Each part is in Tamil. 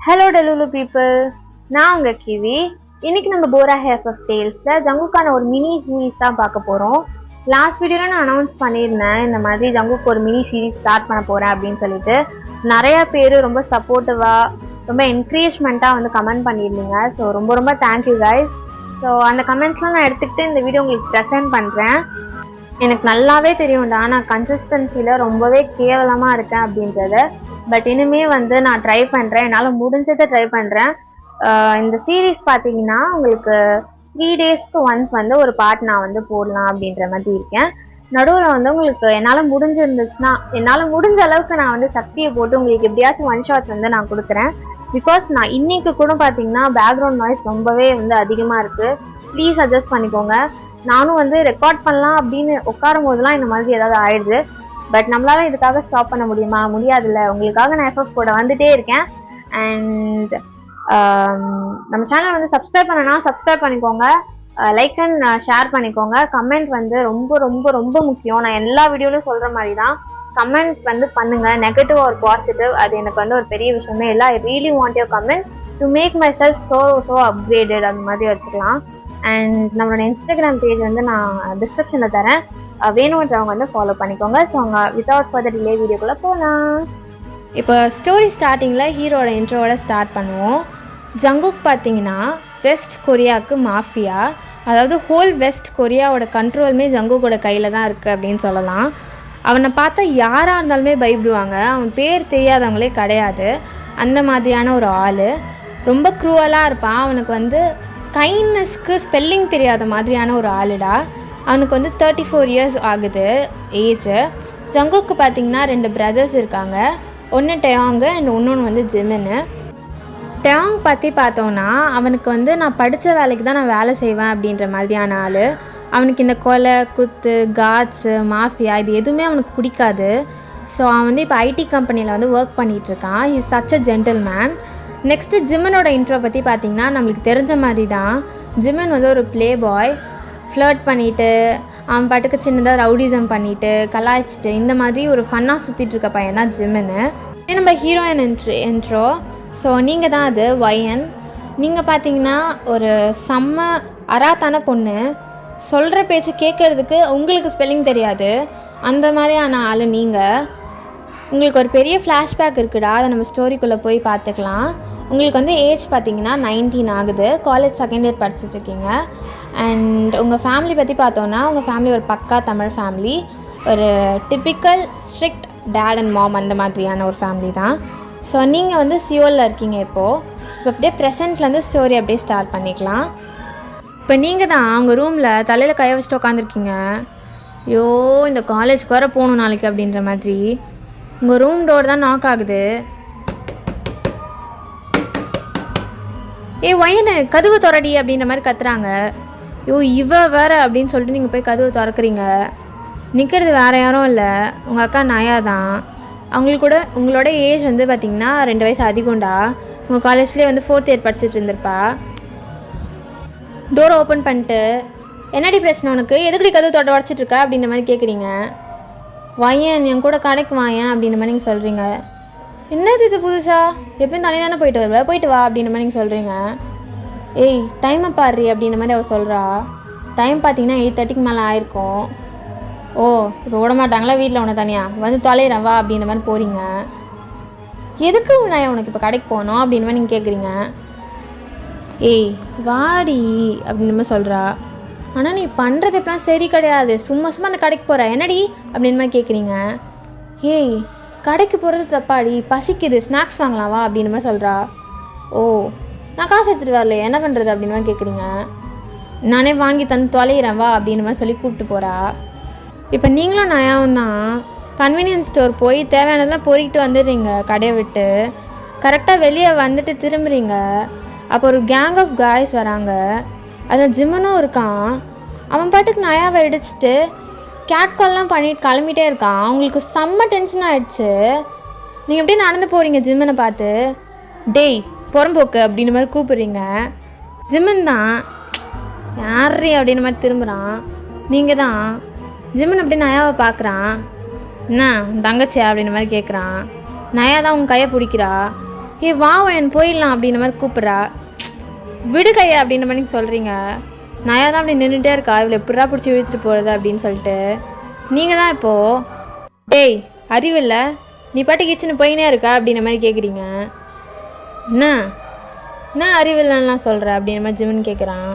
ஹலோ டெலுலு பீப்புள், நான் உங்கள் கிவி. இன்னைக்கு நம்ம போரா ஹேர்ஸ் ஆஃப் டேல்ஸில் ஜங்குக்கான ஒரு மினி சீரீஸ் தான் பார்க்க போகிறோம். லாஸ்ட் வீடியோவில் நான் அனௌன்ஸ் பண்ணியிருந்தேன் இந்த மாதிரி ஜங்குக்கு ஒரு மினி சீரீஸ் ஸ்டார்ட் பண்ண போகிறேன் அப்படின்னு சொல்லிட்டு. நிறையா பேர் ரொம்ப சப்போர்ட்டிவாக ரொம்ப என்கரேஜ்மெண்ட்டாக வந்து கமெண்ட் பண்ணியிருந்தீங்க. ஸோ ரொம்ப ரொம்ப தேங்க்யூ கைஸ். ஸோ அந்த கமெண்ட்ஸ்லாம் நான் எடுத்துக்கிட்டு இந்த வீடியோ உங்களுக்கு ப்ரெசென்ட் பண்ணுறேன். எனக்கு நல்லாவே தெரியும்டா, நான் கன்சிஸ்டன்சியில் ரொம்பவே கேவலமாக இருக்கேன் அப்படின்றத. பட் இனிமே வந்து நான் ட்ரை பண்ணுறேன், என்னால் முடிஞ்சதை ட்ரை பண்ணுறேன். இந்த சீரீஸ் பார்த்தீங்கன்னா உங்களுக்கு 3 டேஸ்க்கு ஒன்ஸ் வந்து ஒரு பார்ட் நான் வந்து போடலாம் அப்படின்ற மாதிரி இருக்கேன். நடுவில் வந்து உங்களுக்கு என்னால் முடிஞ்சிருந்துச்சுன்னா என்னால் முடிஞ்ச அளவுக்கு நான் வந்து சக்தியை போட்டு உங்களுக்கு எப்படியாச்சும் ஒன் ஷாட் வந்து நான் கொடுக்குறேன். பிகாஸ் நான் இன்னைக்கு கூட பார்த்தீங்கன்னா பேக்ரவுண்ட் நாய்ஸ் ரொம்பவே வந்து அதிகமாக இருக்குது. ப்ளீஸ் அட்ஜஸ்ட் பண்ணிக்கோங்க. நானும் வந்து ரெக்கார்ட் பண்ணலாம் அப்படின்னு உட்காரும் போதெல்லாம் இந்த மாதிரி ஏதாவது ஆயிடுது. பட் நம்மளால இதுக்காக ஸ்டாப் பண்ண முடியுமா? முடியாதுல்ல. உங்களுக்காக நான் எஃபர்ட் போட வந்துட்டே இருக்கேன். அண்ட் நம்ம சேனல் வந்து சப்ஸ்கிரைப் பண்ணனா சப்ஸ்கிரைப் பண்ணிக்கோங்க, லைக் அண்ட் ஷேர் பண்ணிக்கோங்க. கமெண்ட் வந்து ரொம்ப ரொம்ப ரொம்ப முக்கியம். நான் எல்லா வீடியோலையும் சொல்கிற மாதிரி தான் கமெண்ட் வந்து பண்ணுங்கள், நெகட்டிவ் ஒரு பாசிட்டிவ். அது எனக்கு வந்து ஒரு பெரிய விஷயமே இல்லை. I really want your comment to make myself so upgraded அந்த மாதிரி வச்சுக்கலாம். அண்ட் நம்மளோட இன்ஸ்டாகிராம் பேஜ் வந்து நான் டிஸ்கிரிப்ஷனில் தரேன், வேணுன்றவங்க வந்து ஃபாலோ பண்ணிக்கோங்க. ஸோ அவங்க வித்தவுட் ஃபர்தர் டிலே வீடியோக்குள்ளே போகலாம். இப்போ ஸ்டோரி ஸ்டார்டிங்கில் ஹீரோட இன்ட்ரோவோட ஸ்டார்ட் பண்ணுவோம். ஜங்குக் பார்த்தீங்கன்னா வெஸ்ட் கொரியாவுக்கு மாஃபியா, அதாவது ஹோல் வெஸ்ட் கொரியாவோட கண்ட்ரோலுமே ஜங்குக்கோட கையில் தான் இருக்குது அப்படின்னு சொல்லலாம். அவனை பார்த்தா யாராக இருந்தாலுமே பயப்படுவாங்க. அவன் பேர் தெரியாதவங்களே கிடையாது. அந்த மாதிரியான ஒரு ஆள். ரொம்ப க்ரூவலாக இருப்பான். அவனுக்கு வந்து கைண்ட்னஸ்க்கு ஸ்பெல்லிங் தெரியாத மாதிரியான ஒரு ஆளுடா. அவனுக்கு வந்து 34 இயர்ஸ் ஆகுது ஏஜு. ஜங்குக்கு பார்த்திங்கன்னா 2 பிரதர்ஸ் இருக்காங்க. ஒன்று டெயாங்கு அண்ட் இன்னொன்று வந்து ஜிமின்னு. டெயாங் பற்றி பார்த்தோன்னா அவனுக்கு வந்து நான் படித்த வேலைக்கு தான் நான் வேலை செய்வேன் அப்படின்ற மாதிரியான ஆள். அவனுக்கு இந்த கொலை குத்து காட்ஸு மாஃபியா இது எதுவுமே அவனுக்கு பிடிக்காது. ஸோ அவன் வந்து இப்போ ஐடி கம்பெனியில் வந்து ஒர்க் பண்ணிகிட்ருக்கான். Is such a gentleman. Next ஜிம்மனோட இன்ட்ரோ பற்றி பார்த்திங்கன்னா நம்மளுக்கு தெரிஞ்ச மாதிரி தான். ஜிம்மன் வந்து ஒரு ப்ளே பாய். ஃப்ளர்ட் பண்ணிவிட்டு அவன் பாட்டுக்கு சின்னதாக ரவுடிசம் பண்ணிவிட்டு கலாய்ச்சிட்டு இந்த மாதிரி ஒரு ஃபன்னாக சுற்றிட்டு இருக்க பையன் தான் ஜிம்மனு. நம்ம ஹீரோயின் இன்ட்ரோ. ஸோ நீங்கள் தான் அது ஒயன். நீங்கள் பார்த்தீங்கன்னா ஒரு செம்ம அராத்தான பொண்ணு. சொல்கிற பேச்சு கேட்குறதுக்கு உங்களுக்கு ஸ்பெல்லிங் தெரியாது, அந்த மாதிரியான ஆள் நீங்கள். உங்களுக்கு ஒரு பெரிய ஃப்ளாஷ்பேக் இருக்குடா, அதை நம்ம ஸ்டோரிக்குள்ளே போய் பார்த்துக்கலாம். உங்களுக்கு வந்து ஏஜ் பார்த்தீங்கன்னா 19 ஆகுது. காலேஜ் செகண்ட் இயர் படிச்சுட்ருக்கீங்க. அண்ட் உங்கள் ஃபேமிலி பற்றி பார்த்தோன்னா உங்கள் ஃபேமிலி ஒரு பக்கா தமிழ் ஃபேமிலி. ஒரு typical strict dad and mom அந்த மாதிரியான ஒரு ஃபேமிலி தான். ஸோ நீங்கள் வந்து சியோலில் இருக்கீங்க இப்போது. இப்போ அப்படியே ப்ரெசென்ட்லேருந்து ஸ்டோரி அப்படியே ஸ்டார்ட் பண்ணிக்கலாம். இப்போ நீங்கள் தான் அவங்க ரூமில் தலையில் கையை வச்சுட்டு உட்காந்துருக்கீங்க. ஐயோ இந்த காலேஜ்க்கு வர போகணும் நாளைக்கு அப்படின்ற மாதிரி. உங்கள் ரூம் டோர் தான் நாக் ஆகுது. ஒயனு கதவு திறடி அப்படின்ற மாதிரி கத்துறாங்க. ஐயோ இவ வேற அப்படின்னு சொல்லிட்டு நீங்கள் போய் கதவு திறக்கிறீங்க. நிற்கிறது வேறு யாரும் இல்லை, உங்கள் அக்கா நயா தான். அவங்களுக்கு கூட உங்களோட ஏஜ் வந்து பார்த்திங்கன்னா 2 வயசு அதிகம்டா. உங்கள் காலேஜ்லேயே வந்து 4th இயர் படிச்சுட்டு இருந்திருப்பா. டோர் ஓப்பன் பண்ணிட்டு என்னடி பிரச்சனை உனக்கு, எதுக்கடி கதவு தொட்ட உடச்சிட்ருக்க அப்படின்ற மாதிரி கேட்குறீங்க. வாயன் என் கூட கடைக்கு வாயன் அப்படின்ற மாதிரி நீங்கள் சொல்கிறீங்க. என்னது இது புதுசா, எப்பயும் தனி தானே போயிட்டு வருவ, போயிட்டு வா அப்படின்ற மாதிரி நீங்கள் சொல்கிறீங்க. ஏய் டைமை பாரு அப்படின்ற மாதிரி அவள் சொல்கிறா. டைம் பார்த்தீங்கன்னா 8:30க்கு மேலே ஆயிருக்கும். ஓ இப்போ விட மாட்டாங்களா வீட்டில் உன்னை தனியாக வந்து தொலைகிறேன் வா அப்படின்ற மாதிரி போகிறீங்க. எதுக்கு நான் உனக்கு இப்போ கடைக்கு போகணும் அப்படின்ற மாதிரி நீங்கள் கேட்குறீங்க. ஏய் வாடி அப்படின்ற மாதிரி சொல்கிறா. ஆனால் நீ பண்ணுறது எப்படிலாம் சரி கிடையாது, சும்மா சும்மா அந்த கடைக்கு போகிற என்னடி அப்படின்ற மாதிரி கேட்குறீங்க. ஏய் கடைக்கு போகிறது தப்பாடி, பசிக்குது, ஸ்நாக்ஸ் வாங்கலாம் வா அப்படின்ற மாதிரி சொல்கிறா. ஓ நான் காசு எடுத்துகிட்டு வரல என்ன பண்ணுறது அப்படின்னு மாதிரி கேட்குறீங்க. நானே வாங்கி தந்து தொலைகிறேன் வா அப்படின்ற மாதிரி சொல்லி கூப்பிட்டு போகிறா. இப்போ நீங்களும் நயாவும் தான் கன்வீனியன்ஸ் ஸ்டோர் போய் தேவையானதெல்லாம் பொறிக்கிட்டு வந்துடுறீங்க கடையை விட்டு. கரெக்டாக வெளியே வந்துட்டு திரும்புறீங்க. அப்போ ஒரு கேங் ஆஃப் காய்ஸ் வராங்க. அதில் ஜிம்மனும் இருக்கான். அவன் பாட்டுக்கு நயாவை இடிச்சிட்டு கேட் கால்லாம் பண்ணிட்டு கிளம்பிட்டே இருக்கான். அவங்களுக்கு செம்ம டென்ஷன் ஆகிடுச்சு. நீங்கள் எப்படியே நடந்து போகிறீங்க ஜிம்மனை பார்த்து. டேய் புறம்போக்கு அப்படின்ற மாதிரி கூப்பிட்றீங்க. ஜிம்மன் தான் யாரு அப்படின்ற மாதிரி திரும்புகிறான். நீங்கள் தான். ஜிம்மன் அப்படி நயாவை பார்க்குறான். என்ன தங்கச்சியா அப்படின்ற மாதிரி கேட்குறான். நயா தான் உங்கள் கையை பிடிக்கிறா. வா என் போயிடலாம் அப்படின்ற மாதிரி கூப்பிட்றா. விடு கையா அப்படின்ற மாதிரி சொல்கிறீங்க. நயா தான் அப்படி நின்றுட்டே இருக்கா. இவ்வளோ எப்படா பிடிச்சி இழுத்துட்டு போகிறது அப்படின்னு சொல்லிட்டு நீங்கள் தான் இப்போது டேய் அறிவில்லை நீ பாட்டு கிச்சனு போயினே இருக்கா அப்படின்ற மாதிரி கேட்குறீங்க. என்ன அறிவில்லைன்னா சொல்கிற அப்படின்ற மாதிரி ஜிமின் கேட்குறான்.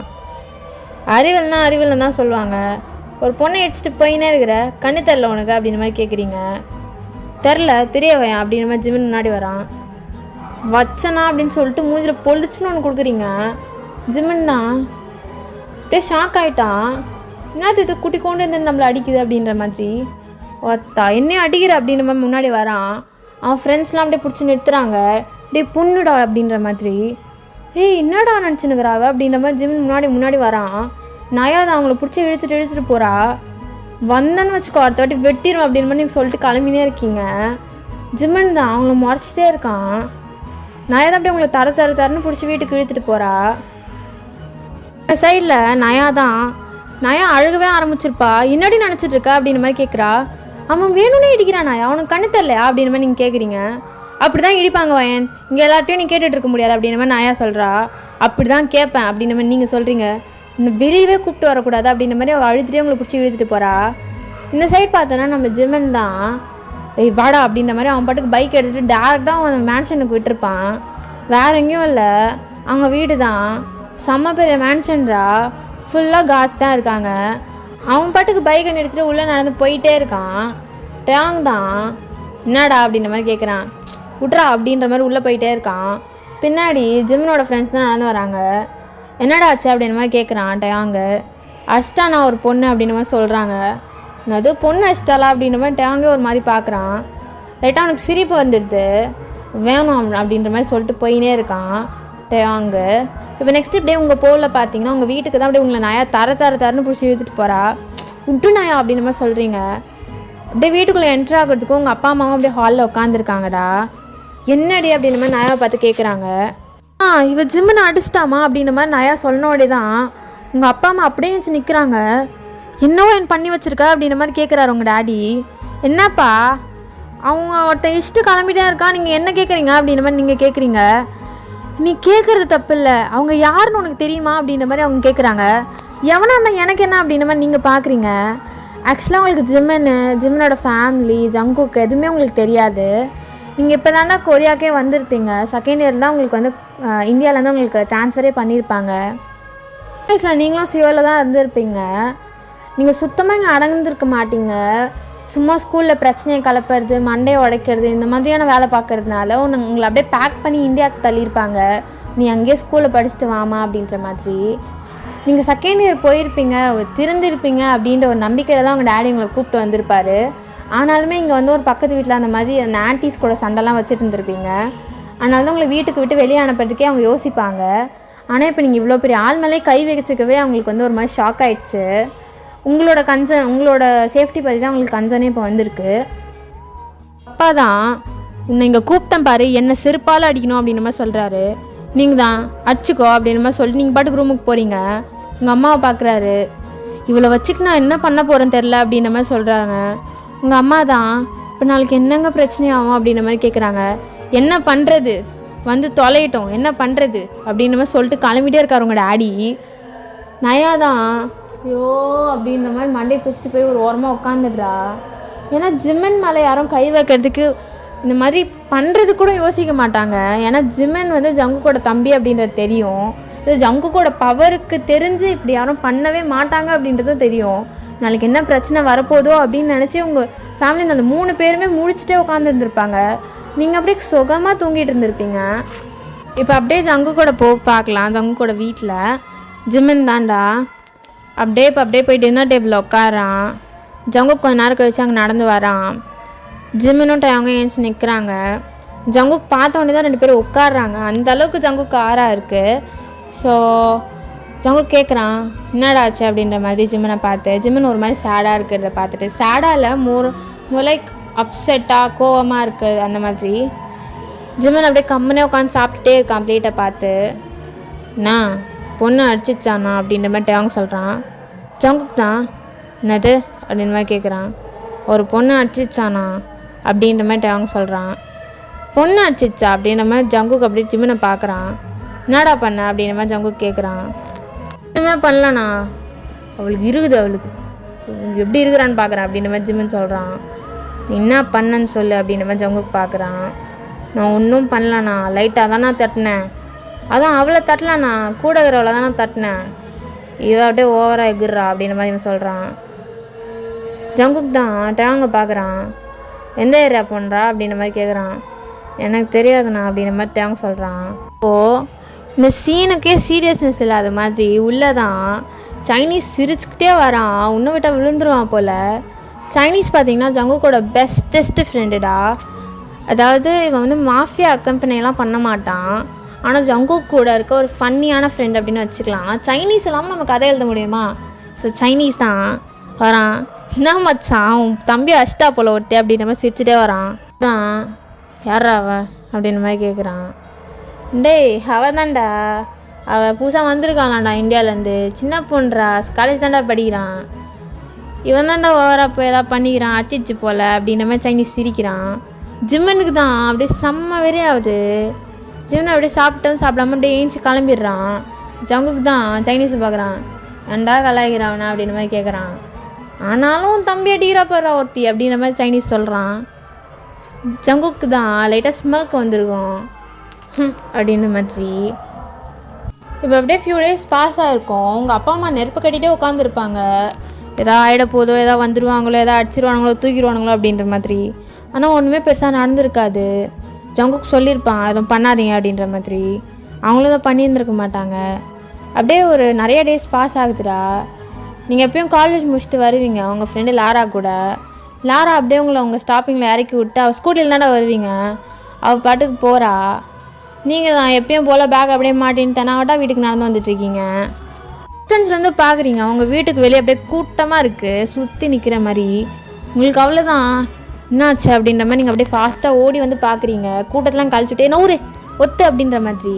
அறிவில்லைன்னு தான் சொல்லுவாங்க. ஒரு பொண்ணை அடிச்சுட்டு போயினே இருக்கிற கண்ணு தெரில உனக்கு அப்படின்ற மாதிரி கேட்குறீங்க. தெரியவையா அப்படின்ற மாதிரி ஜிமின் முன்னாடி வரான். வச்சனா அப்படின்னு சொல்லிட்டு மூஞ்சில் பொழிச்சுன்னு ஒன்று கொடுக்குறீங்க. ஜிமின் தான் அப்படியே ஷாக் ஆகிட்டான். என்னது இது குட்டி கொண்டு வந்து நம்மளை அடிக்குது அப்படின்ற மாதிரி. ஒத்தா என்னையும் அடிக்கிற அப்படின்ற மாதிரி முன்னாடி வரான். அவன் ஃப்ரெண்ட்ஸ்லாம் அப்படியே பிடிச்சி நிறுத்துறாங்க. டே பொண்ணுடா அப்படின்ற மாதிரி. என்னடா நினச்சினுக்கிறாவ அப்படின்ற மாதிரி ஜிமின் முன்னாடி வரான். நயா தான் அவங்கள பிடிச்சி இழுத்துட்டு போகிறா. வந்தேன்னு வச்சுக்கோ அடுத்த வாட்டி வெட்டிடும் அப்படின்னு மாதிரி நீங்கள் சொல்லிட்டு கிளம்பினே இருக்கீங்க. ஜிமின் தான் அவங்கள முறைச்சிட்டே இருக்கான். நயா தான் அப்படியே அவங்கள தரன்னு பிடிச்சி வீட்டுக்கு இழுத்துட்டு போகிறா. சைடில் நயா அழுகவே ஆரம்பிச்சிருப்பா. என்னடி நினச்சிட்டு இருக்கா அப்படின்ற மாதிரி கேட்குறா. அவன் வேணும்னே இடிக்கிறான் நயா, அவனுக்கு கண்ணு தெரிலையா அப்படின்ற மாதிரி நீங்கள் கேட்குறீங்க. அப்படி தான் இடிப்பாங்க வயன், இங்கே எல்லார்ட்டையும் நீ கேட்டுட்டு இருக்க முடியாது அப்படின்ற மாதிரி நயா சொல்கிறா. அப்படி தான் கேட்பேன் அப்படின்ற மாதிரி நீங்கள் சொல்கிறீங்க. இந்த வெளியவே கூப்பிட்டு வரக்கூடாது அப்படின்ற மாதிரி அவள் அழுதுகிட்டே உங்களை பிடிச்சி இழுத்துட்டு போகிறா. இந்த சைட் பார்த்தோன்னா நம்ம ஜிமன் தான் வாடா அப்படின்ற மாதிரி அவன் பாட்டுக்கு பைக் எடுத்துகிட்டு டேரெக்டாக அவன் மேன்ஷனுக்கு விட்டுருப்பான். வேறு எங்கேயும் இல்லை, அவங்க வீடு தான். செம்ம பெரிய மேன்ஷன்ரா, ஃபுல்லாக கார்ட்ஸ் தான் இருக்காங்க. அவன் பாட்டுக்கு பைக்கை நிறுத்திட்டு உள்ளே நடந்து போயிட்டே இருக்கான். டேங் தான் என்னடா அப்படின்ற மாதிரி கேட்குறான். விட்றா அப்படின்ற மாதிரி உள்ளே போயிட்டே இருக்கான். பின்னாடி ஜிம்னோட ஃப்ரெண்ட்ஸ் தான் நடந்து வராங்க. என்னடா ஆச்சு அப்படின்ற மாதிரி கேட்குறான் டேங்கு. அஷ்டா நான் ஒரு பொண்ணு அப்படின்ற மாதிரி சொல்கிறாங்க. அது பொண்ணு அஷ்டாலா அப்படின்ற மாதிரி டேங்கே ஒரு மாதிரி பார்க்குறான். ரைட்டாக அவனுக்கு சிரிப்பு வந்துடுது. வேணும் அப்படின்ற மாதிரி சொல்லிட்டு போயினே இருக்கான் டேங்கு. இப்போ நெக்ஸ்ட் டே உங்கள் போலில் பார்த்தீங்கன்னா உங்கள் வீட்டுக்கு தான் அப்படியே உங்களை நயா தரன்னு பிடிச்சி இழுத்துட்டு போகிறா. விட்டு நாயா அப்படின்ற மாதிரி சொல்கிறீங்க. அப்படியே வீட்டுக்குள்ளே என்ட்ரு ஆகிறதுக்கும் உங்கள் அப்பா அம்மாவும் அப்படியே ஹாலில் உட்காந்துருக்காங்கடா. என்னடி அப்படின்ற மாதிரி நயாவை பார்த்து கேட்குறாங்க. இவ ஜிம்முன்னு அடிச்சிட்டாமா அப்படின்ற மாதிரி நயா சொன்னோடே தான் உங்கள் அப்பா அம்மா அப்படியே வச்சு நிற்கிறாங்க. என்னவோ என் பண்ணி வச்சுருக்கா அப்படின்ற மாதிரி கேட்குறாரு உங்கள் டேடி. என்னப்பா அவங்க ஒருத்தன் இஷ்டு கிளம்பிட்டே இருக்கா, நீங்கள் என்ன கேட்குறீங்க அப்படின்ற மாதிரி நீங்கள் கேட்குறீங்க. நீ கேட்குறது தப்பு இல்லை, அவங்க யாருன்னு உனக்கு தெரியுமா அப்படின்ற மாதிரி அவங்க கேட்குறாங்க. எவனா இருந்தால் எனக்கு என்ன அப்படின்ற மாதிரி நீங்கள் பார்க்குறீங்க. ஆக்சுவலாக உங்களுக்கு ஜிம்மனோட ஃபேமிலி ஜங்குக்கு எதுவுமே உங்களுக்கு தெரியாது. நீங்கள் இப்போ தாண்டா கொரியாக்கே வந்திருப்பீங்க. செகண்ட் இயர் தான் உங்களுக்கு வந்து இந்தியாவிலேருந்து உங்களுக்கு ட்ரான்ஸ்ஃபரே பண்ணியிருப்பாங்க. சார் நீங்களும் சியோவில் தான் இருந்திருப்பீங்க. நீங்கள் சுத்தமாக இங்கே அடங்கிருக்க மாட்டீங்க. சும்மா ஸ்கூலில் பிரச்சனையை கலப்புறது, மண்டையை உடைக்கிறது, இந்த மாதிரியான வேலை பார்க்கறதுனால உங்களை அப்படியே பேக் பண்ணி இந்தியாவுக்கு தள்ளியிருப்பாங்க. நீ அங்கேயே ஸ்கூலில் படிச்சுட்டு வாமா அப்படின்ற மாதிரி. நீங்கள் செகண்ட் இயர் போயிருப்பீங்க, திருந்திருப்பீங்க அப்படின்ற ஒரு நம்பிக்கையில் தான் உங்கள் டேடி உங்களை கூப்பிட்டு வந்திருப்பார். ஆனாலுமே இங்கே வந்து ஒரு பக்கத்து வீட்டில் அந்த மாதிரி அந்த ஆன்டிஸ் கூட சண்டைலாம் வச்சுட்டு இருந்திருப்பீங்க. அதனால தான் உங்களை வீட்டுக்கு விட்டு வெளியே அனுப்புறதுக்கே அவங்க யோசிப்பாங்க. ஆனால் இப்போ நீங்கள் இவ்வளோ பெரிய ஆள் மேலே கை வச்சுக்கவே அவங்களுக்கு வந்து ஒரு மாதிரி ஷாக் ஆகிடுச்சு. உங்களோட சேஃப்டி பற்றி தான் உங்களுக்கு கன்சர்னே இப்போ வந்திருக்கு. அப்பா தான் உன்னை இங்கே கூப்பிட்டேன் பாரு, என்னை செருப்பால் அடிக்கணும் அப்படின்ற மாதிரி சொல்கிறாரு. நீங்கள் தான் அடிச்சுக்கோ அப்படின்ற மாதிரி சொல்லிட்டு நீங்கள் பாட்டுக்கு ரூமுக்கு போகிறீங்க. உங்கள் அம்மாவை பார்க்குறாரு. இவ்வளோ வச்சுக்கு நான் என்ன பண்ண போகிறேன்னு தெரில அப்படின்ற மாதிரி சொல்கிறாங்க. உங்கள் அம்மா தான் இப்போ நாளைக்கு என்னங்க பிரச்சனையாகும் அப்படின்ற மாதிரி கேட்குறாங்க. என்ன பண்ணுறது, வந்து தொலையிட்டோம், என்ன பண்ணுறது அப்படின்ற மாதிரி சொல்லிட்டு கிளம்பிட்டே இருக்காரு உங்கள் டேடி. நயா தான் ஐயோ அப்படின்ற மாதிரி மண்டையை பிடிச்சிட்டு போய் ஒரு ஓரமாக உட்காந்துடுறா. ஏன்னா ஜிம்மன் மேலே யாரும் கை வைக்கிறதுக்கு இந்த மாதிரி பண்ணுறது கூட யோசிக்க மாட்டாங்க. ஏன்னா ஜிம்மன் வந்து ஜங்குக்கோட தம்பி அப்படின்றது தெரியும். ஜங்குக்கோட பவருக்கு தெரிஞ்சு இப்படி யாரும் பண்ணவே மாட்டாங்க அப்படின்றதும் தெரியும். நாளைக்கு என்ன பிரச்சனை வரப்போதோ அப்படின்னு நினச்சி உங்கள் ஃபேமிலியில் அந்த 3 பேருமே முழிச்சிட்டே உட்காந்துருந்துருப்பாங்க. நீங்கள் அப்படியே சுகமாக தூங்கிட்டு இருந்திருப்பீங்க. இப்போ அப்படியே ஜங்குக்கோட பார்க்கலாம். ஜங்குக்கோட வீட்டில் ஜிம்மன் தாண்டா அப்படியே போய் டின்னர் டேபிளில் உட்காரான். ஜங்குக் கொஞ்ச நேரம் கழிச்சு அங்கே நடந்து வரான். ஜிம்மனும் அவங்க ஏஞ்சி நிற்கிறாங்க. ஜங்குக் பார்த்த உடனே தான் 2 பேரும் உட்காடுறாங்க. அந்தளவுக்கு ஜங்குக்கு ஆறாக இருக்குது. ஸோ ஜங்குக் கேட்குறான் என்னடாச்சு அப்படின்ற மாதிரி ஜிம்மனை பார்த்து. ஜிம்மன் ஒரு மாதிரி சேடாக இருக்கிறத பார்த்துட்டு, சேடாக இல்லை, மோர் லைக் அப்செட்டாக கோவமாக இருக்குது அந்த மாதிரி. ஜிம்மன் அப்படியே கம்முனே உட்காந்து சாப்பிட்டுட்டே இருக்கான் பிளேட்டை பார்த்து. நான் பொண்ணு அடிச்சிச்சானா அப்படின்ற மாதிரி டேங் சொல்கிறான். ஜங்குக் தான் என்னது அப்படின்ற மாதிரி கேட்குறான். ஒரு பொண்ணு அடிச்சிச்சானா அப்படின்ற மாதிரி டேங் சொல்கிறான். பொண்ணு அடிச்சிச்சா அப்படின்ற மாதிரி ஜங்குக்கு அப்படியே ஜிம்மனை பார்க்குறான். என்னடா பண்ண அப்படின்ற மாதிரி ஜங்குக்கு கேட்குறான். இன்னுமே பண்ணலண்ணா, அவளுக்கு இருக்குது, அவளுக்கு எப்படி இருக்கிறான்னு பார்க்குறேன் அப்படின்ற மாதிரி ஜிம்மன் சொல்கிறான். என்ன பண்ணன்னு சொல்லு அப்படின்ற மாதிரி ஜங்குக்கு பார்க்குறான். நான் ஒன்றும் பண்ணலண்ணா, லைட்டாக தான் நான் தட்டினேன். அதான் அவளை தட்டலண்ணா, கூட இருக்கிறவளை தான் நான் தட்டினேன். இவன் அப்படியே ஓவராக எகுறா அப்படின்ற மாதிரி இவன் சொல்கிறான். ஜங்குக் தான் டேங்க பார்க்குறான். எந்த ஏரியா போன்றா அப்படின்ற மாதிரி கேட்குறான். எனக்கு தெரியாதுண்ணா அப்படின்ற மாதிரி டேங்க சொல்கிறான். இப்போது இந்த சீனுக்கே சீரியஸ்னஸ் இல்லாத மாதிரி உள்ளதான் சைனீஸ் சிரிச்சுக்கிட்டே வரான். உன்னை விட்டால் விழுந்துருவான் போல். சைனீஸ் பார்த்திங்கன்னா ஜங்குக்கோட பெஸ்டஸ்ட்டு ஃப்ரெண்டுடா. அதாவது இவன் வந்து மாஃபியா அக்கம்பெனியெல்லாம் பண்ண மாட்டான், ஆனால் ஜங்குக் கூட இருக்க ஒரு ஃபன்னியான ஃப்ரெண்ட் அப்படின்னு வச்சுக்கலாம். சைனீஸ் இல்லாமல் நம்ம கதை எழுத முடியுமா? ஸோ சைனீஸ் தான் வரான். என்ன மச்சான் உன் தம்பி அஷ்டா போல் ஒருத்தே அப்படின்ற மாதிரி சிரிச்சுட்டே வரான். தான் யாரா அவன் அப்படின்ற மாதிரி கேட்குறான். டேய் அவள் தான்டா, அவள் புதுசாக வந்திருக்காளாண்டா இந்தியாவிலேருந்து, சின்ன பொண்ணுடா, காலேஜ் தான்டா படிக்கிறான். இவன் தான்டா ஓவராக போய் எதாவது பண்ணிக்கிறான், அடிச்சிச்சு போல் அப்படின்ற மாதிரி சைனீஸ் சிரிக்கிறான். ஜிம்மனுக்கு தான் அப்படியே செம்ம வெறி ஆகுது. ஜிம்மன் அப்படியே சாப்பிடாம அப்படியே ஏஞ்சி கிளம்பிடுறான். ஜங்குக்கு தான் சைனீஸை பார்க்குறான். ஏன்டா கலாய்க்கிறான் அப்படின்ற மாதிரி கேட்குறான். ஆனாலும் தம்பி அடிக்கிறா போடுறா ஒருத்தி அப்படின்ற மாதிரி சைனீஸ் சொல்கிறான். ஜங்குக்கு தான் லைட்டாக ஸ்மர்க் வந்திருக்கும் அப்படின்ற மாதிரி. இப்போ அப்படியே ஃபியூ டேஸ் பாஸ் ஆகிருக்கும். உங்கள் அப்பா அம்மா நெருப்பு கட்டிகிட்டே உட்காந்துருப்பாங்க. எதாவது ஆகிட போதோ, எதாவது வந்துடுவாங்களோ, எதாவது அடிச்சிருவானுங்களோ, தூக்கிடுவானுங்களோ அப்படின்ற மாதிரி. ஆனால் ஒன்றுமே பெருசாக நடந்திருக்காது. ஜங்குக்கு சொல்லியிருப்பான் எதுவும் பண்ணாதீங்க அப்படின்ற மாதிரி. அவங்களும் தான் பண்ணியிருந்துருக்க மாட்டாங்க. அப்படியே ஒரு நிறைய டேஸ் பாஸ் ஆகுதுடா. நீங்கள் எப்பயும் காலேஜ் முடிச்சுட்டு வருவீங்க உங்கள் ஃப்ரெண்டு லாரா கூட. லாரா அப்படியே உங்கள் ஸ்டாப்பிங்கில் இறக்கி விட்டு அவள் ஸ்கூட்டியில் தானே வருவீங்க. அவள் பாட்டுக்கு போகிறா. நீங்கள் தான் எப்பயும் போல் பேக் அப்படியே மாட்டின்னு தெனாவட்டா வீட்டுக்கு நடந்து வந்துட்டுருக்கீங்க. டிஸ்டன்ஸ்லேருந்து பார்க்குறீங்க அவங்க வீட்டுக்கு வெளியே அப்படியே கூட்டமாக இருக்குது, சுற்றி நிற்கிற மாதிரி. உங்களுக்கு அவ்வளோதான் என்னாச்சு அப்படின்ற மாதிரி நீங்கள் அப்படியே ஃபாஸ்ட்டாக ஓடி வந்து பார்க்குறீங்க. கூட்டத்தெலாம் கழிச்சுட்டே நூறு ஒத்து அப்படின்ற மாதிரி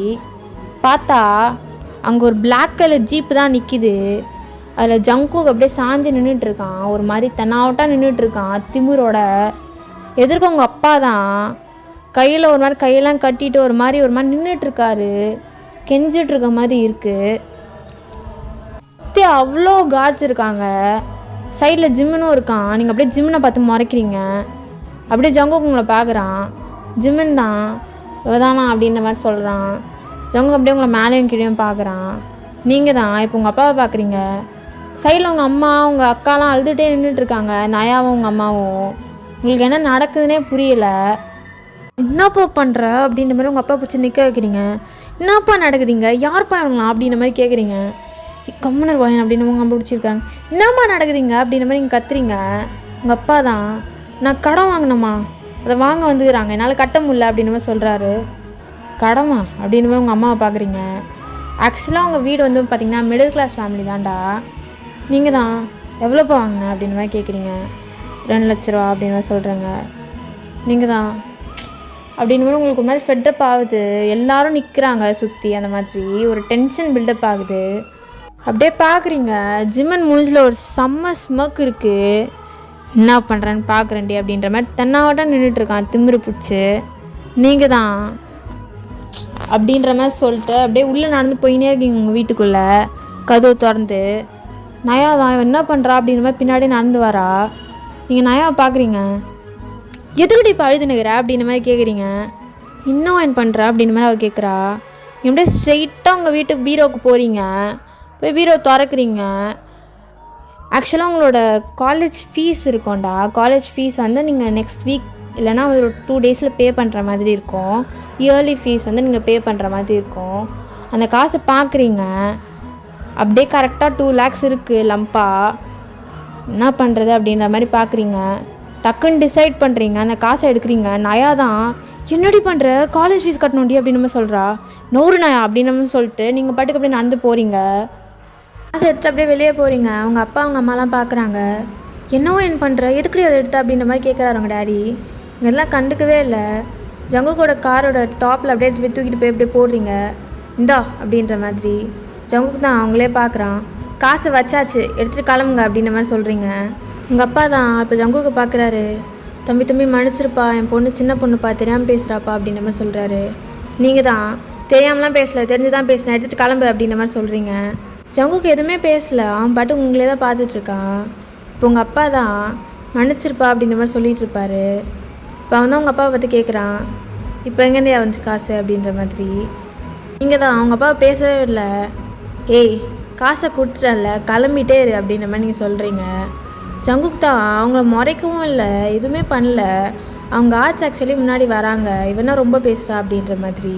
பார்த்தா அங்கே ஒரு பிளாக் கலர் ஜீப்பு தான் நிற்கிது. அதில் ஜங்குக் அப்படியே சாஞ்சு நின்றுட்டுருக்கான். ஒரு மாதிரி தெனாவட்டாக நின்றுட்டுருக்கான் திமிரோட. எதிர்க்க அவங்க அப்பா தான் கையில் ஒரு மாதிரி கையெல்லாம் கட்டிட்டு ஒரு மாதிரி நின்றுட்டுருக்காரு, கெஞ்சிட்ருக்க மாதிரி இருக்குது. அவ்வளோ காட்ஸ் இருக்காங்க. சைடில் ஜிம்மனும் இருக்கான். நீங்கள் அப்படியே ஜிம்மனை பார்த்து முறைக்கிறீங்க. அப்படியே ஜங்குக் உங்களை பார்க்குறான். ஜிம்மன் தான் இவதானா அப்படின்ற மாதிரி சொல்கிறான். ஜங்குக் அப்படியே உங்களை மேலேயும் கீழேயும் பார்க்குறான். நீங்கள் தான் இப்போ உங்கள் அப்பாவை பார்க்குறீங்க. சைடில் உங்கள் அம்மா உங்கள் அக்காலாம் அழுதுகிட்டே நின்றுட்டுருக்காங்க, நயாவும் உங்கள் அம்மாவும். உங்களுக்கு என்ன நடக்குதுன்னே புரியல. என்னப்பா பண்ணுற அப்படின்ற மாதிரி உங்கள் அப்பா பிடிச்சி நிற்க வைக்கிறீங்க. என்னப்பா நடக்குதுங்க, யார்ப்பா இவங்களாம் அப்படின்ற மாதிரி கேட்குறீங்க. கம்முனர் வாயன் அப்படின்னு உங்கள் அம்மா பிடிச்சிருக்காங்க. என்னம்மா நடக்குதுங்க அப்படின்ற மாதிரி நீங்கள் கத்துறீங்க. உங்கள் அப்பா தான் நான் கடன் வாங்கினம்மா, அதை வாங்க வந்துக்கிறாங்க, என்னால் கட்ட முடியல அப்படின்ற மாதிரி சொல்கிறாரு. கடமா அப்படின்ற மாதிரி உங்கள் அம்மாவை பார்க்குறீங்க. ஆக்சுவலாக உங்கள் வீடு வந்து பார்த்திங்கன்னா மிடில் கிளாஸ் ஃபேமிலி தான்டா. நீங்கள் தான் எவ்வளோப்பா வாங்கினேன் அப்படின்ற மாதிரி கேட்குறீங்க. 2 லட்ச ரூபா அப்படின்னு மாதிரி சொல்கிறேங்க. நீங்கள் தான் அப்படின்னு மாதிரி உங்களுக்கு ஒரு மாதிரி ஃபெட்டப் ஆகுது. எல்லோரும் நிற்கிறாங்க சுற்றி, அந்த மாதிரி ஒரு டென்ஷன் பில்டப் ஆகுது. அப்படியே பார்க்குறீங்க ஜிம்மன் மூஞ்சில் ஒரு செம்ம ஸ்மக் இருக்குது. என்ன பண்ணுறேன்னு பார்க்குறேன்டி அப்படின்ற மாதிரி தென்னாவட்டம் நின்றுட்டுருக்கான் திமிரு பிடிச்சி. நீங்கள் தான் அப்படின்ற மாதிரி சொல்லிட்டு அப்படியே உள்ளே நடந்து போயினே இருக்கீங்க உங்கள் வீட்டுக்குள்ளே. கதவு திறந்து நயா தான் என்ன பண்ணுறா அப்படின்ற மாதிரி பின்னாடி நடந்து வரா. நீங்கள் நயாவை பார்க்குறீங்க. எதுக்கிட்ட இப்போ அழுதுனுக்கிற அப்படின்ற மாதிரி கேட்குறீங்க. இன்னும் என்ன பண்ணுற அப்படின்ற மாதிரி அவள் கேட்குறா. எப்படியே ஸ்ட்ரெயிட்டாக உங்கள் வீட்டு பீரோவுக்கு போகிறீங்க. போய் பீரோ திறக்கிறீங்க. ஆக்சுவலாக உங்களோட காலேஜ் ஃபீஸ் இருக்கும்டா. காலேஜ் ஃபீஸ் வந்து நீங்கள் நெக்ஸ்ட் வீக் இல்லைனா ஒரு 2 டேஸில் பே பண்ணுற மாதிரி இருக்கும். இயர்லி ஃபீஸ் வந்து நீங்கள் பே பண்ணுற மாதிரி இருக்கும். அந்த காசை பார்க்குறீங்க. அப்படியே கரெக்டாக 2 lakhs இருக்குது லம்பா. என்ன பண்ணுறது அப்படின்ற மாதிரி பார்க்குறீங்க. டக்குன்னு டிசைட் பண்ணுறீங்க, அந்த காசை எடுக்கிறீங்க. நயா தான் என்னடி பண்ணுற, காலேஜ் ஃபீஸ் கட்டணும்டி அப்படின்னு நம்ம சொல்கிறா. 100 நயா அப்படின்னு நம்ம சொல்லிட்டு நீங்கள் பாட்டுக்கு அப்படியே நடந்து போகிறீங்க. காசை எடுத்து அப்படியே வெளியே போகிறீங்க. அவங்க அப்பா அவங்க அம்மாலாம் பார்க்குறாங்க. என்னவோ என்ன பண்ணுற, எதுக்கடி அதை எடுத்த அப்படின்ற மாதிரி கேட்குறாரு அவங்க டேடி. இதெல்லாம் கண்டுக்கவே இல்லை. ஜங்குக்கோட காரோட டாப்பில் அப்படியே எடுத்து போய் தூக்கிட்டு போய் அப்படியே போடுறீங்க. இந்தா அப்படின்ற மாதிரி. ஜங்குக்கு தான் அவங்களே பார்க்குறான். காசு வச்சாச்சு எடுத்துகிட்டு கிளம்புங்க அப்படின்ற மாதிரி சொல்கிறீங்க. உங்கள் அப்பா தான் இப்போ ஜங்குக்கு பார்க்குறாரு. தம்பி மன்னிச்சிருப்பா, என் பொண்ணு சின்ன பொண்ணுப்பா, தெரியாமல் பேசுகிறாப்பா அப்படின்ற மாதிரி சொல்கிறாரு. நீங்கள் தான் தெரியாமலாம் பேசலை, தெரிஞ்சு தான் பேசுகிறேன், எடுத்துகிட்டு கிளம்பு அப்படின்ற மாதிரி சொல்கிறீங்க. ஜங்குக்கு எதுவுமே பேசலை, அவன் பாட்டு உங்களே தான் பார்த்துட்ருக்கான். இப்போ உங்கள் அப்பா தான் மன்னிச்சிருப்பா அப்படின்ற மாதிரி சொல்லிகிட்டு இருப்பாரு. இப்போ அவன் தான் உங்கள் அப்பாவை பற்றி கேட்குறான், இப்போ எங்கேருந்தே வந்துச்சு காசு அப்படின்ற மாதிரி. நீங்கள் தான் அவங்க அப்பாவை பேசவே இல்லை. ஏய், காசை கொடுத்துட்டல, கிளம்பிட்டே இரு அப்படின்ற மாதிரி நீங்கள் சொல்கிறீங்க. ஜங்குக் தான் அவங்கள முறைக்கவும் இல்லை, எதுவுமே பண்ணல. அவங்க ஆச்சு ஆக்சுவலி முன்னாடி வராங்க, இவன் தான் ரொம்ப பேசுகிறா அப்படின்ற மாதிரி.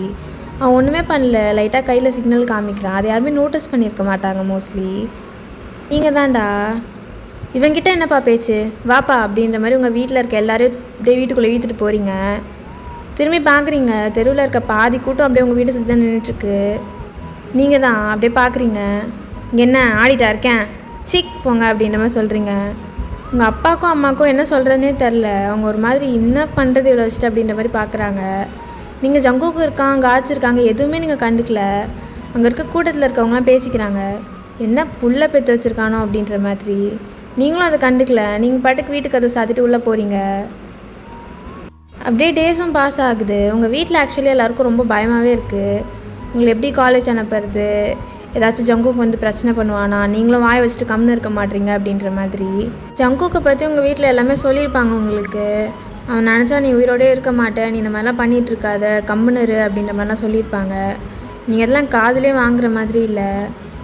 அவன் ஒன்றுமே பண்ணல, லைட்டாக கையில் சிக்னல் காமிக்கிறான். அதை யாருமே நோட்டீஸ் பண்ணியிருக்க மாட்டாங்க மோஸ்ட்லி. நீங்கள் தான்டா இவங்கிட்ட என்னப்பா பேச்சு, வாப்பா அப்படின்ற மாதிரி உங்கள் வீட்டில் இருக்க எல்லோரும் அப்படியே வீட்டுக்குள்ளே இழுத்துட்டு போகிறீங்க. திரும்பி பார்க்குறீங்க, தெருவில் இருக்க பாதி கூட்டம் அப்படியே உங்கள் வீட்டை சுற்றி தான் நின்றுட்டுருக்கு. நீங்கள் தான் அப்படியே பார்க்குறீங்க, என்ன ஆடிட்டா இருக்கேன், சிக் போங்க அப்படின்ற மாதிரி சொல்கிறீங்க. உங்கள் அப்பாவுக்கும் அம்மாவுக்கும் என்ன சொல்கிறதுனே தெரில. அவங்க ஒரு மாதிரி என்ன பண்ணுறது இவ்வளோ வச்சுட்டு அப்படின்ற மாதிரி பார்க்குறாங்க. நீங்கள் ஜங்குக்கு இருக்காங்க, காய்ச்சி இருக்காங்க, எதுவுமே நீங்கள் கண்டுக்கல. அங்கே இருக்க கூட்டத்தில் இருக்கவங்களாம் பேசிக்கிறாங்க, என்ன புல்ல பெற்று வச்சுருக்கானோ அப்படின்ற மாதிரி. நீங்களும் அதை கண்டுக்கல, நீங்கள் பாட்டுக்கு வீட்டுக்கு அதை சாத்திட்டு உள்ளே போகிறீங்க. அப்படியே டேஸும் பாஸ் ஆகுது. உங்கள் வீட்டில் ஆக்சுவலி எல்லாருக்கும் ரொம்ப பயமாகவே இருக்குது. உங்களை எப்படி காலேஜ் அனுப்புறது, ஏதாச்சும் ஜங்குக்கு வந்து பிரச்சனை பண்ணுவானா, நீங்களும் வாயை வச்சுட்டு கம்முன்னு இருக்க மாட்டீங்க அப்படின்ற மாதிரி. ஜங்குக்கை பற்றி உங்கள் வீட்டில் எல்லாமே சொல்லியிருப்பாங்க உங்களுக்கு. அவன் நினச்சா நீ உயிரோடே இருக்க மாட்டேன், நீ இந்த மாதிரிலாம் பண்ணிகிட்ருக்காத, கம்முனரு அப்படின்ற மாதிரிலாம் சொல்லியிருப்பாங்க. நீங்கள் எல்லாம் காதுலேயே வாங்குற மாதிரி இல்லை.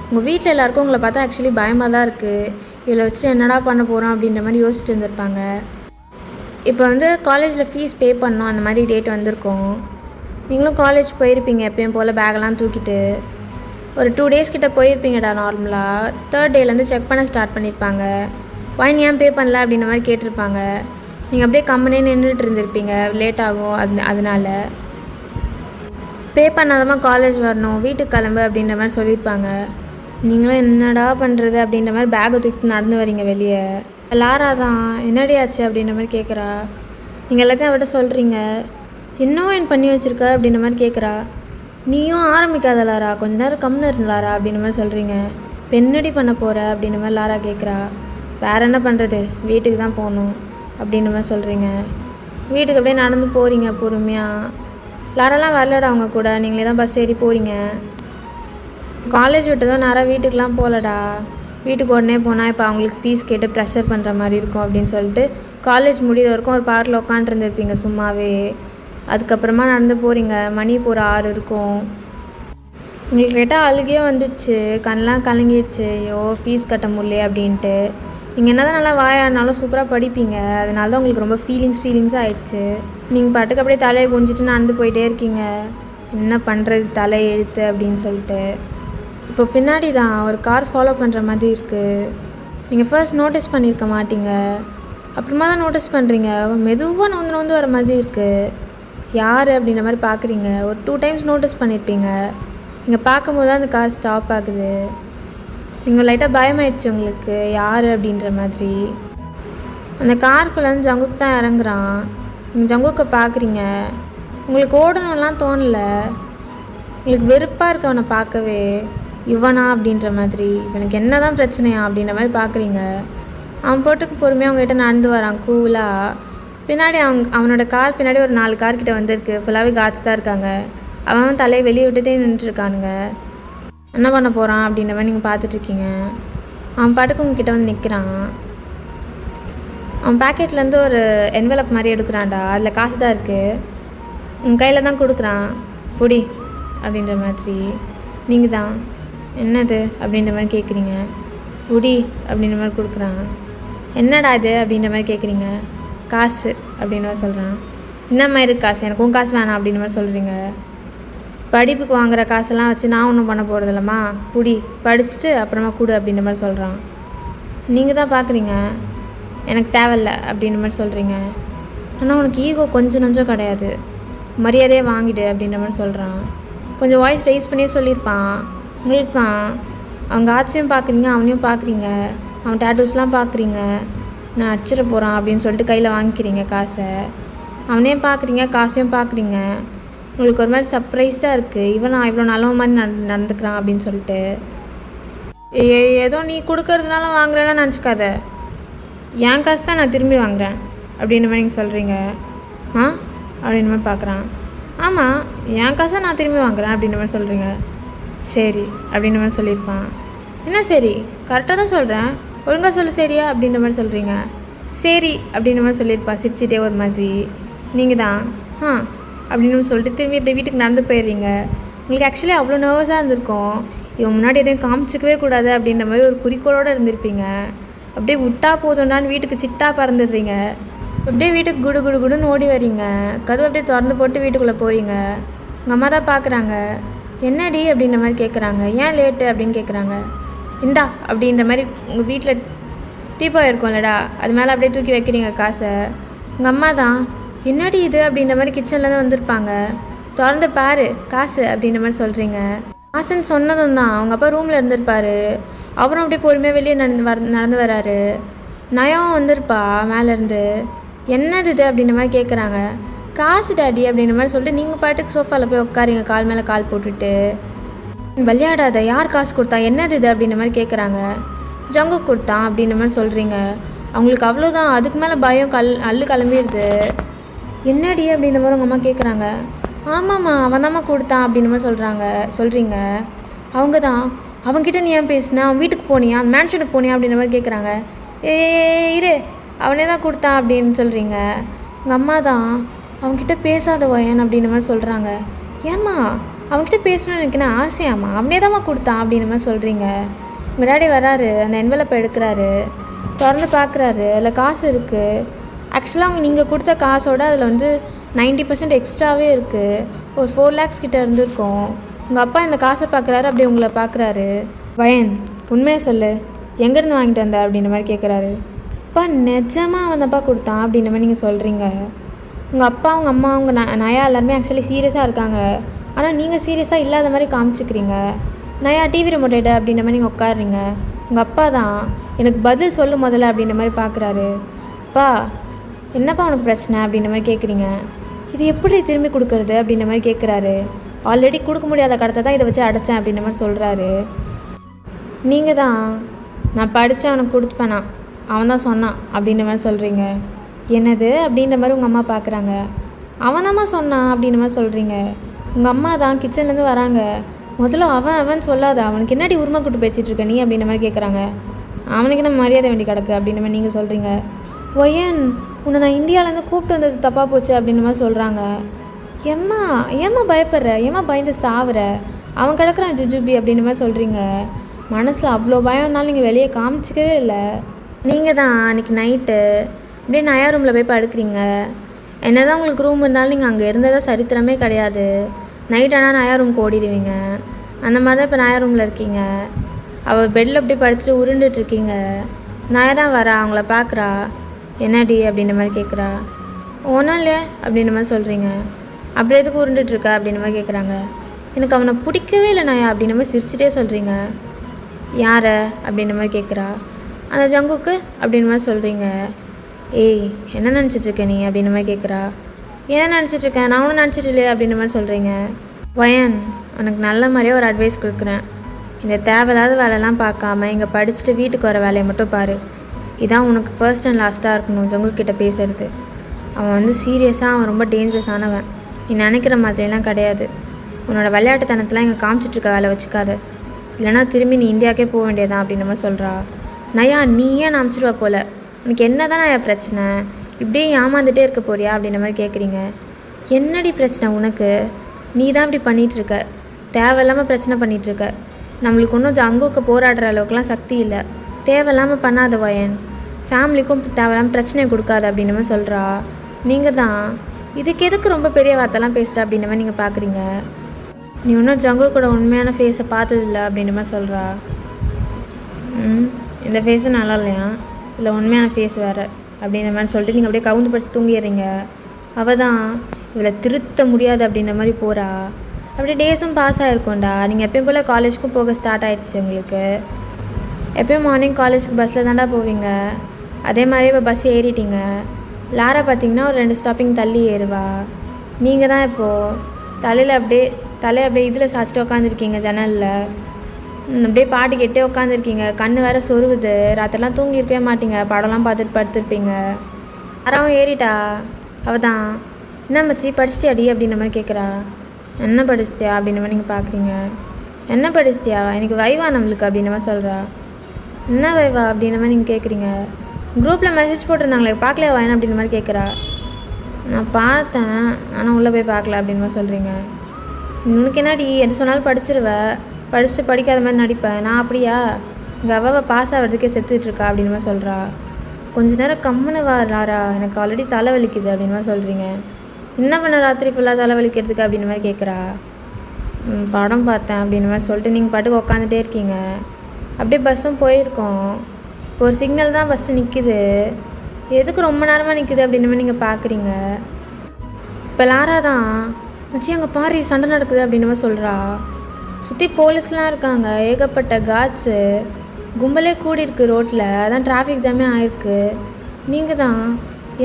உங்கள் வீட்டில் எல்லாருக்கும் உங்களை பார்த்தா ஆக்சுவலி பயமாக தான் இருக்குது. இதில் வச்சுட்டு என்னடா பண்ண போகிறோம் அப்படின்ற மாதிரி யோசிச்சுட்டு இருந்திருப்பாங்க. இப்போ வந்து காலேஜில் ஃபீஸ் பே பண்ணோம், அந்த மாதிரி டேட் வந்திருக்கோம். நீங்களும் காலேஜ் போயிருப்பீங்க எப்பயும் போல் பேக்கெல்லாம் தூக்கிட்டு. ஒரு 2 days கிட்டே போயிருப்பீங்கடா நார்மலாக. 3rd டேலேருந்து செக் பண்ண ஸ்டார்ட் பண்ணியிருப்பாங்க. ஃபைன் ஏன் பே பண்ணல அப்படின்ற மாதிரி கேட்டிருப்பாங்க. நீங்கள் அப்படியே கம்முனே நின்றுட்டு இருந்திருப்பீங்க, லேட் ஆகும் அதனால. பே பண்ணாதமாக காலேஜ் வரணும், வீட்டுக்கு கிளம்பு அப்படின்ற மாதிரி சொல்லியிருப்பாங்க. நீங்களும் என்னடா பண்ணுறது அப்படின்ற மாதிரி பேக்கை தூக்கிட்டு நடந்து வரீங்க வெளியே. லாரா தான் என்னடி ஆச்சு அப்படின்ற மாதிரி கேட்குறா. நீங்கள் எல்லாத்தையும் அவட்ட சொல்கிறீங்க, இன்னும் என் பண்ணி வச்சுருக்க அப்படின்ற மாதிரி கேட்குறா. நீயும் ஆரம்பிக்காத லாரா, கொஞ்ச நேரம் கம்முன்னு இருந்தாரா அப்படின்ற மாதிரி சொல்கிறீங்க. பெண்ணடி பண்ண போகிற அப்படின்ற மாதிரி லாரா கேட்குறா. வேறு என்ன பண்ணுறது, வீட்டுக்கு தான் போகணும் அப்படின்ற மாதிரி சொல்கிறீங்க. வீட்டுக்கு அப்படியே நடந்து போகிறீங்க பொறுமையாக. லாராலாம் வரலடா அவங்க கூட, நீங்களே தான் பஸ் ஏறி போகிறீங்க. காலேஜ் விட்டதும் நேராக வீட்டுக்கெலாம் போகலடா. வீட்டுக்கு உடனே போனால் இப்போ அவங்களுக்கு ஃபீஸ் கேட்டு ப்ரெஷர் பண்ணுற மாதிரி இருக்கும் அப்படின்னு சொல்லிட்டு காலேஜ் முடிகிற வரைக்கும் ஒரு பார்க்கில் உட்காண்ட்ருந்துருப்பீங்க சும்மாவே. அதுக்கப்புறமா நடந்து போகிறீங்க. மணி இப்போ ஒரு 6 இருக்கும். உங்களுக்கு கேட்டால் அழுகையே வந்துடுச்சு, கண்ணெலாம் கலங்கிடுச்சு. ஐயோ ஃபீஸ் கட்ட முடியல அப்படின்ட்டு. நீங்கள் என்ன தான் நல்லா வாயாடினாலும் சூப்பராக படிப்பீங்க, அதனால தான் உங்களுக்கு ரொம்ப ஃபீலிங்ஸாக ஆயிடுச்சு. நீங்கள் பாட்டுக்கு அப்படியே தலையை குஞ்சிட்டு நடந்து போயிட்டே இருக்கீங்க. என்ன பண்ணுறது தலை எழுத்து அப்படின்னு சொல்லிட்டு. இப்போ பின்னாடி தான் ஒரு கார் ஃபாலோ பண்ணுற மாதிரி இருக்குது. நீங்கள் ஃபர்ஸ்ட் நோட்டீஸ் பண்ணியிருக்க மாட்டீங்க, அப்புறமா தான் நோட்டீஸ் பண்ணுறீங்க. மெதுவாக நொந்து வர மாதிரி இருக்குது. யார் அப்படின்ற மாதிரி பார்க்குறீங்க. ஒரு 2 times நோட்டீஸ் பண்ணியிருப்பீங்க. நீங்கள் பார்க்கும்போது தான் அந்த கார் ஸ்டாப் ஆகுது. நீங்கள் லைட்டாக பயமாயிடுச்சு உங்களுக்கு, யார் அப்படின்ற மாதிரி. அந்த காருக்குள்ளேருந்து ஜங்குக் தான் இறங்குறான். நீங்கள் ஜங்குக்கை பார்க்குறீங்க. உங்களுக்கு ஓடணும்லாம் தோணலை, உங்களுக்கு வெறுப்பாக இருக்கு அவனை பார்க்கவே. இவனா அப்படின்ற மாதிரி, இவனுக்கு என்ன தான் பிரச்சனையா அப்படின்ற மாதிரி பார்க்குறீங்க. அவன் போட்டுக்கு பொறுமையாக அவங்ககிட்ட நடந்து வரான் கூலாக. பின்னாடி அவனோட கார் பின்னாடி ஒரு 4 கார் கிட்ட வந்திருக்கு. ஃபுல்லாகவே காட்ஸ் தான் இருக்காங்க. அவன் தலையை வெளியே விட்டுட்டே நின்றுட்டுருக்கானுங்க. என்ன பண்ண போகிறான் அப்படின்ற மாதிரி நீங்கள் பார்த்துட்ருக்கீங்க. அவன் பாட்டுக்கு உங்ககிட்ட வந்து நிற்கிறான். அவன் பேக்கெட்லேருந்து ஒரு என்வெலப் மாதிரி எடுக்கிறான்டா, அதில் காசு தான் இருக்குது. உங்கள் கையில் தான் கொடுக்குறான், பொடி அப்படின்ற மாதிரி. நீங்கள் தான் என்னது அப்படின்ற மாதிரி கேட்குறீங்க. பொடி அப்படின்ற மாதிரி கொடுக்குறான். என்னடா இது அப்படின்ற மாதிரி கேட்குறீங்க. காசு அப்படின்ற மாதிரி சொல்கிறான். என்ன மாதிரி காசு, எனக்கும் காசு வேணாம் அப்படின்ற மாதிரி சொல்கிறீங்க. படிப்புக்கு வாங்குகிற காசெல்லாம் வச்சு நான் ஒன்றும் பண்ண போகிறது இல்லைம்மா, புடி படிச்சுட்டு அப்புறமா கொடு அப்படின்ற மாதிரி சொல்கிறான். நீங்கள் தான் பார்க்குறீங்க, எனக்கு தேவையில்லை அப்படின்ற மாதிரி சொல்கிறீங்க. ஆனால் உனக்கு ஈகோ கொஞ்சம் நஞ்சம் கிடையாது, மரியாதையாக வாங்கிடு அப்படின்ற மாதிரி சொல்கிறான். கொஞ்சம் வாய்ஸ் ரைஸ் பண்ணியே சொல்லியிருப்பான். உங்களுக்கு தான் அவங்க ஆச்சையும் பார்க்குறீங்க, அவனையும் பார்க்குறீங்க, அவன் டேட்டூஸ்லாம் பார்க்குறீங்க. நான் அடிச்சிட போகிறான் அப்படின்னு சொல்லிட்டு கையில் வாங்கிக்கிறீங்க காசை. அவனையும் பார்க்குறீங்க, காசையும் பார்க்குறீங்க. உங்களுக்கு ஒரு மாதிரி சர்ப்ரைஸ்டாக இருக்குது, இவன் நான் இவ்வளோ நல்ல மாதிரி நடந்துக்கிறான் அப்படின்னு சொல்லிட்டு. ஏதோ நீ கொடுக்கறதுனால வாங்குறேன்னா நினச்சிக்காத, என் காசு தான் நான் திரும்பி வாங்குறேன் அப்படின்ற மாதிரி நீங்கள் சொல்கிறீங்க. ஆ அப்படின்ற மாதிரி பார்க்குறான். ஆமாம், என் காசை நான் திரும்பி வாங்குறேன் அப்படின்ற மாதிரி சொல்கிறீங்க. சரி அப்படின்ற மாதிரி சொல்லியிருப்பான். என்ன சரி, கரெக்டாக தான் சொல்கிறேன், ஒழுங்காக சொல்லு சரியா அப்படின்ற மாதிரி சொல்கிறீங்க. சரி அப்படின்ற மாதிரி சொல்லியிருப்பா சிரிச்சிட்டே ஒரு மாதிரி. நீங்கள் தான் அப்படின்னு சொல்லிட்டு திரும்பி இப்படி வீட்டுக்கு நடந்து போயிடுறீங்க. உங்களுக்கு ஆக்சுவலி அவ்வளோ நர்வஸாக இருந்திருக்கும். இவன் முன்னாடி எதையும் காமிச்சிக்கவே கூடாது அப்படின்ற மாதிரி ஒரு குறிக்கோளோடு இருந்திருப்பீங்க. அப்படியே விட்டா போதும்டான்னு வீட்டுக்கு சிட்டா பறந்துடுறீங்க. அப்படியே வீட்டுக்கு குடு குடு குடுன்னு ஓடி வரீங்க. கதவு அப்படியே திறந்து போட்டு வீட்டுக்குள்ளே போகிறீங்க. உங்கள் அம்மா தான் பார்க்குறாங்க. என்னடி அப்படின்ற மாதிரி கேட்குறாங்க. ஏன் லேட்டு அப்படின்னு கேட்குறாங்க. இந்தா அப்படின்ற மாதிரி உங்கள் வீட்டில் டீப்பாக இருக்கும்லடா, அது மேலே அப்படியே தூக்கி வைக்கிறீங்க காசை. உங்கள் அம்மா தான் என்னடி இது அப்படின்ற மாதிரி கிச்சன்லேருந்து வந்திருப்பாங்க. திறந்து பாரு காசு அப்படின்ற மாதிரி சொல்கிறீங்க. காசுன்னு சொன்னதும் தான் அவங்க அப்பா ரூமில் இருந்திருப்பார். அவரும் அப்படியே பொறுமையாக வெளியே நடந்து வராரு. நயம் வந்திருப்பா மேலேருந்து. என்னது இது அப்படின்ற மாதிரி கேட்குறாங்க. காசு டாடி அப்படின்ற மாதிரி சொல்லிட்டு நீங்கள் பாட்டுக்கு சோஃபாவில் போய் உட்காரிங்க, கால் மேலே கால் போட்டுட்டு. விளையாடாத, யார் காசு கொடுத்தா, என்னது இது அப்படின்ற மாதிரி கேட்குறாங்க. ஜங்குக் கொடுத்தான் அப்படின்ற மாதிரி சொல்கிறீங்க. அவங்களுக்கு அவ்வளோதான், அதுக்கு மேலே பயம் அள்ளு கிளம்பிடுது. என்னடி அப்படின்ற மாதிரி உங்கள் அம்மா கேட்குறாங்க. ஆமாம்மா, அவன் தாம்மா கொடுத்தான் அப்படின்ற மாதிரி சொல்கிறீங்க. அவங்க தான், அவன்கிட்ட நீ ஏன் பேசின, அவன் வீட்டுக்கு போனியா, அந்த மேன்ஷனுக்கு போனியா அப்படின்ற மாதிரி கேட்குறாங்க. இரு, அவனே தான் கொடுத்தான் அப்படின்னு சொல்கிறீங்க. உங்கள் அம்மா தான், அவன்கிட்ட பேசாத வயன் அப்படின்ற மாதிரி சொல்கிறாங்க. ஏம்மா அவன்கிட்ட பேசணும்னு எனக்கு என்ன ஆசையாம்மா, அவனே தான்மா கொடுத்தான் அப்படின்ற மாதிரி சொல்கிறீங்க. உங்கள் டாடி வராரு, அந்த என்வெலப்பை எடுக்கிறாரு, திறந்து பார்க்குறாரு, அதில் காசு இருக்குது. ஆக்சுவலாக நீங்கள் கொடுத்த காசோட அதில் வந்து 90% எக்ஸ்ட்ராவே இருக்குது. ஒரு 4 lakhs கிட்டே இருந்திருக்கும். உங்கள் அப்பா இந்த காசை பார்க்குறாரு, அப்படியே உங்களை பார்க்குறாரு. வயன் உண்மையாக சொல்லு, எங்கேருந்து வாங்கிட்டு வந்த அப்படின்ற மாதிரி கேட்குறாரு. அப்பா நிஜமாக அவன் தப்பா கொடுத்தான் அப்படின்ற மாதிரி நீங்கள் சொல்கிறீங்க. உங்கள் அப்பா, உங்கள் அம்மா, உங்கள் நயா எல்லாருமே ஆக்சுவலி சீரியஸாக இருக்காங்க. ஆனால் நீங்கள் சீரியஸாக இல்லாத மாதிரி காமிச்சிக்கிறீங்க. நயா டிவி ரிமோட் எடு அப்படின்ற மாதிரி நீங்கள் உட்காடுறீங்க. உங்கள் அப்பா தான், எனக்கு பதில் சொல்லு முதல்ல அப்படின்ற மாதிரி பார்க்குறாரு. அப்பா என்னப்பா உனக்கு பிரச்சனை அப்படின்ற மாதிரி கேட்குறீங்க. இது எப்படி திரும்பி கொடுக்குறது அப்படின்ற மாதிரி கேட்குறாரு. ஆல்ரெடி கொடுக்க முடியாத கடத்தை தான் இதை வச்சு அடைச்சேன் அப்படின்ற மாதிரி சொல்கிறாரு. நீங்கள் தான், நான் படித்து அவனுக்கு கொடுத்துப்பேனா, அவன் தான் சொன்னான் அப்படின்ற மாதிரி சொல்கிறீங்க. என்னது அப்படின்ற மாதிரி உங்கள் அம்மா பார்க்குறாங்க. அவன் தாம்மா சொன்னான் அப்படின்ற மாதிரி சொல்கிறீங்க. உங்கள் அம்மா தான் கிச்சன்லேருந்து வராங்க. முதல்ல அவன் சொல்லாத, அவனுக்கு என்னடி உரிமை கூட்டு பேசிகிட்ருக்க நீ அப்படின்ற மாதிரி கேட்குறாங்க. அவனுக்கு என்ன மரியாதை வேண்டி கிடக்கு அப்படின்ற மாதிரி நீங்கள் சொல்கிறீங்க. ஒயன் உன்னை நான் இந்தியாவிலேருந்து கூப்பிட்டு வந்தது தப்பாக போச்சு அப்படின்ற மாதிரி சொல்கிறாங்க. ஏம்மா பயப்படுற, ஏம்மா பயந்து சாவுற, அவன் கிடக்குறான் ஜுஜுபி அப்படின்ற மாதிரி சொல்கிறீங்க. மனசில் அவ்வளோ பயம்னாலும் நீங்கள் வெளியே காமிச்சிக்கவே இல்லை. நீங்கள் தான் அன்றைக்கி நைட்டு அப்படியே நயா ரூமில் போய் படுக்கிறீங்க. என்ன தான் உங்களுக்கு ரூம் இருந்தாலும் நீங்கள் அங்கே இருந்ததாக சரித்திரமே கிடையாது. நைட் ஆனால் நயா ரூமுக்கு ஓடிடுவீங்க. அந்த மாதிரி தான் இப்போ நயா ரூமில் இருக்கீங்க. அவள் பெட்டில் அப்படியே படுத்துட்டு உருண்டுட்ருக்கீங்க. நயா தான் வரா, அவங்கள பார்க்குறா. என்னடி அப்படின்ற மாதிரி கேட்குறா. ஒன்றும் இல்லை அப்படின்ற மாதிரி சொல்கிறீங்க. அப்படி எதுக்கு உருண்டுட்ருக்க அப்படின்ற மாதிரி கேட்குறாங்க. எனக்கு அவனை பிடிக்கவே இல்லை நயா அப்படின்ற மாதிரி சிரிச்சிட்டே சொல்கிறீங்க. யாரை அப்படின்ற மாதிரி கேட்குறா. அந்த ஜங்குக்கு அப்படின்ற மாதிரி சொல்கிறீங்க. ஏய் என்ன நினச்சிட்ருக்க நீ அப்படின்ற மாதிரி கேட்குறா. என்ன நினச்சிட்ருக்கேன், நான் ஒன்றும் நினச்சிட்டு இல்லையே அப்படின்ற மாதிரி சொல்கிறீங்க. வயன் உனக்கு நல்ல மாதிரியே ஒரு அட்வைஸ் கொடுக்குறேன். இந்த தேவையில்லாத வேலைலாம் பார்க்காம இங்கே படிச்சுட்டு வீட்டுக்கு வர வேலையை மட்டும் பாரு. இதான் உனக்கு ஃபர்ஸ்ட் அண்ட் லாஸ்ட்டாக இருக்கணும் ஜங்குக்கிட்ட பேசுகிறது. அவன் வந்து சீரியஸாக, அவன் ரொம்ப டேஞ்சரஸானவன். நீ நினைக்கிற மாதிரிலாம் கிடையாது. உன்னோட விளையாட்டுத்தனத்தெலாம் இங்கே காமிச்சிட்ருக்க வேலை வச்சுக்காது, இல்லைனா திரும்பி நீ இந்தியாவுக்கே போக வேண்டியதான் அப்படின்ற மாதிரி சொல்கிறா. நயா நீ ஏன் நம்பிச்சிருவா போல், உனக்கு என்ன தான் நயா பிரச்சனை, இப்படியே ஏமாந்துட்டே இருக்க போறியா அப்படின்ற மாதிரி கேட்குறீங்க. என்னடி பிரச்சனை உனக்கு, நீ தான் இப்படி பண்ணிகிட்ருக்க, தேவையில்லாமல் பிரச்சனை பண்ணிகிட்ருக்க. நம்மளுக்கு ஒன்றும் ஜங்குக்கு போராடுற அளவுக்குலாம் சக்தி இல்லை. தேவையில்லாமல் பண்ணாத வயன், ஃபேமிலிக்கும் தேவையில்லாமல் பிரச்சனையை கொடுக்காது அப்படின்ற மாதிரி சொல்கிறா. நீங்கள் தான் இதுக்கு எதுக்கு ரொம்ப பெரிய வார்த்தைலாம் பேசுகிற அப்படின்ற மாதிரி நீங்கள் பார்க்குறீங்க. நீ இன்னும் ஜங்கு கூட உண்மையான ஃபேஸை பார்த்ததில்ல அப்படின்ற மாதிரி சொல்கிறா. இந்த ஃபேஸும் நல்லா இல்லையா, இல்லை உண்மையான ஃபேஸ் வேறு அப்படின்ற மாதிரி சொல்லிட்டு நீங்கள் அப்படியே கவுந்து படித்து தூங்கிடுறீங்க. அவள் தான் இவளை திருத்த முடியாது அப்படின்ற மாதிரி போகிறா. அப்படியே டேஸும் பாஸ் ஆகிருக்கோண்டா. நீங்கள் எப்பயும் போல் காலேஜுக்கும் போக ஸ்டார்ட் ஆகிடுச்சு உங்களுக்கு. எப்பயும் மார்னிங் காலேஜுக்கு பஸ்ஸில் தாண்டா போவீங்க. அதே மாதிரி இப்போ பஸ் ஏறிட்டீங்க. லாரா பார்த்தீங்கன்னா ஒரு 2 ஸ்டாப்பிங் தள்ளி ஏறுவா. நீங்கள் தான் இப்போது தலையை அப்படியே இதில் சாச்சிட்டு உட்காந்துருக்கீங்க ஜன்னலில். அப்படியே பாட்டு கேட்டே உட்காந்துருக்கீங்க. கண் வேறு சொருவுது. ராத்திரெலாம் தூங்கியிருக்கவே மாட்டீங்க, படம்லாம் பார்த்துட்டு படுத்துருப்பீங்க. யாராவும் ஏறிட்டா அவள் தான் என்ன மச்சி படிச்சிட்டியாடி அப்படின்ற மாதிரி கேட்குறா. என்ன படிச்சிட்டியா அப்படின்ற மாதிரி நீங்கள் பார்க்குறீங்க. என்ன படிச்சிட்டியா எனக்கு வைவா நம்மளுக்கு அப்படின்ற மாதிரி சொல்கிறா. என்ன வைவா அப்படின்ற மாதிரி நீங்கள் கேட்குறீங்க. குரூப்பில் மெசேஜ் போட்டிருந்தாங்களே பார்க்கலையா வாயன் அப்படின்ற மாதிரி கேட்குறா. நான் பார்த்தேன் ஆனால் உள்ளே போய் பார்க்கல அப்படின்னு மாதிரி சொல்கிறீங்க. உனக்கு என்னடி எது சொன்னாலும் படிச்சிருவேன், படிச்சுட்டு படிக்காத மாதிரி நடிப்பேன். நான் அப்படியா இங்கே அவள் பாஸ் ஆகிறதுக்கே செத்துட்ருக்கா அப்படின்னு மாதிரி சொல்கிறா. கொஞ்ச நேரம் கம்முன்னு வாராரா, எனக்கு ஆல்ரெடி தலைவலிக்குது அப்படின்னு மாதிரி சொல்கிறீங்க. என்ன பண்ண ராத்திரி ஃபுல்லாக தலைவலிக்கிறதுக்கு அப்படின்னு மாதிரி கேட்குறா. படம் பார்த்தேன் அப்படின்னு மாதிரி சொல்லிட்டு நீங்கள் பாட்டுக்கு உட்காந்துட்டே இருக்கீங்க. அப்படியே பஸ்ஸும் போயிருக்கோம். ஒரு சிக்னல் தான் ஃபஸ்ட்டு நிற்கிது. எதுக்கு ரொம்ப நேரமாக நிற்குது அப்படின்னு மாதிரி நீங்கள் பார்க்குறீங்க. இப்போ லாரா தான் மச்சி அங்கே பாரு சண்டை நடக்குது அப்படின்னு மாதிரி சொல்கிறா. சுற்றி போலீஸ்லாம் இருக்காங்க, ஏகப்பட்ட காட்ஸு, கும்பலே கூடி இருக்குது ரோட்டில். அதான் டிராஃபிக் ஜாமே ஆயிருக்கு. நீங்கள் தான்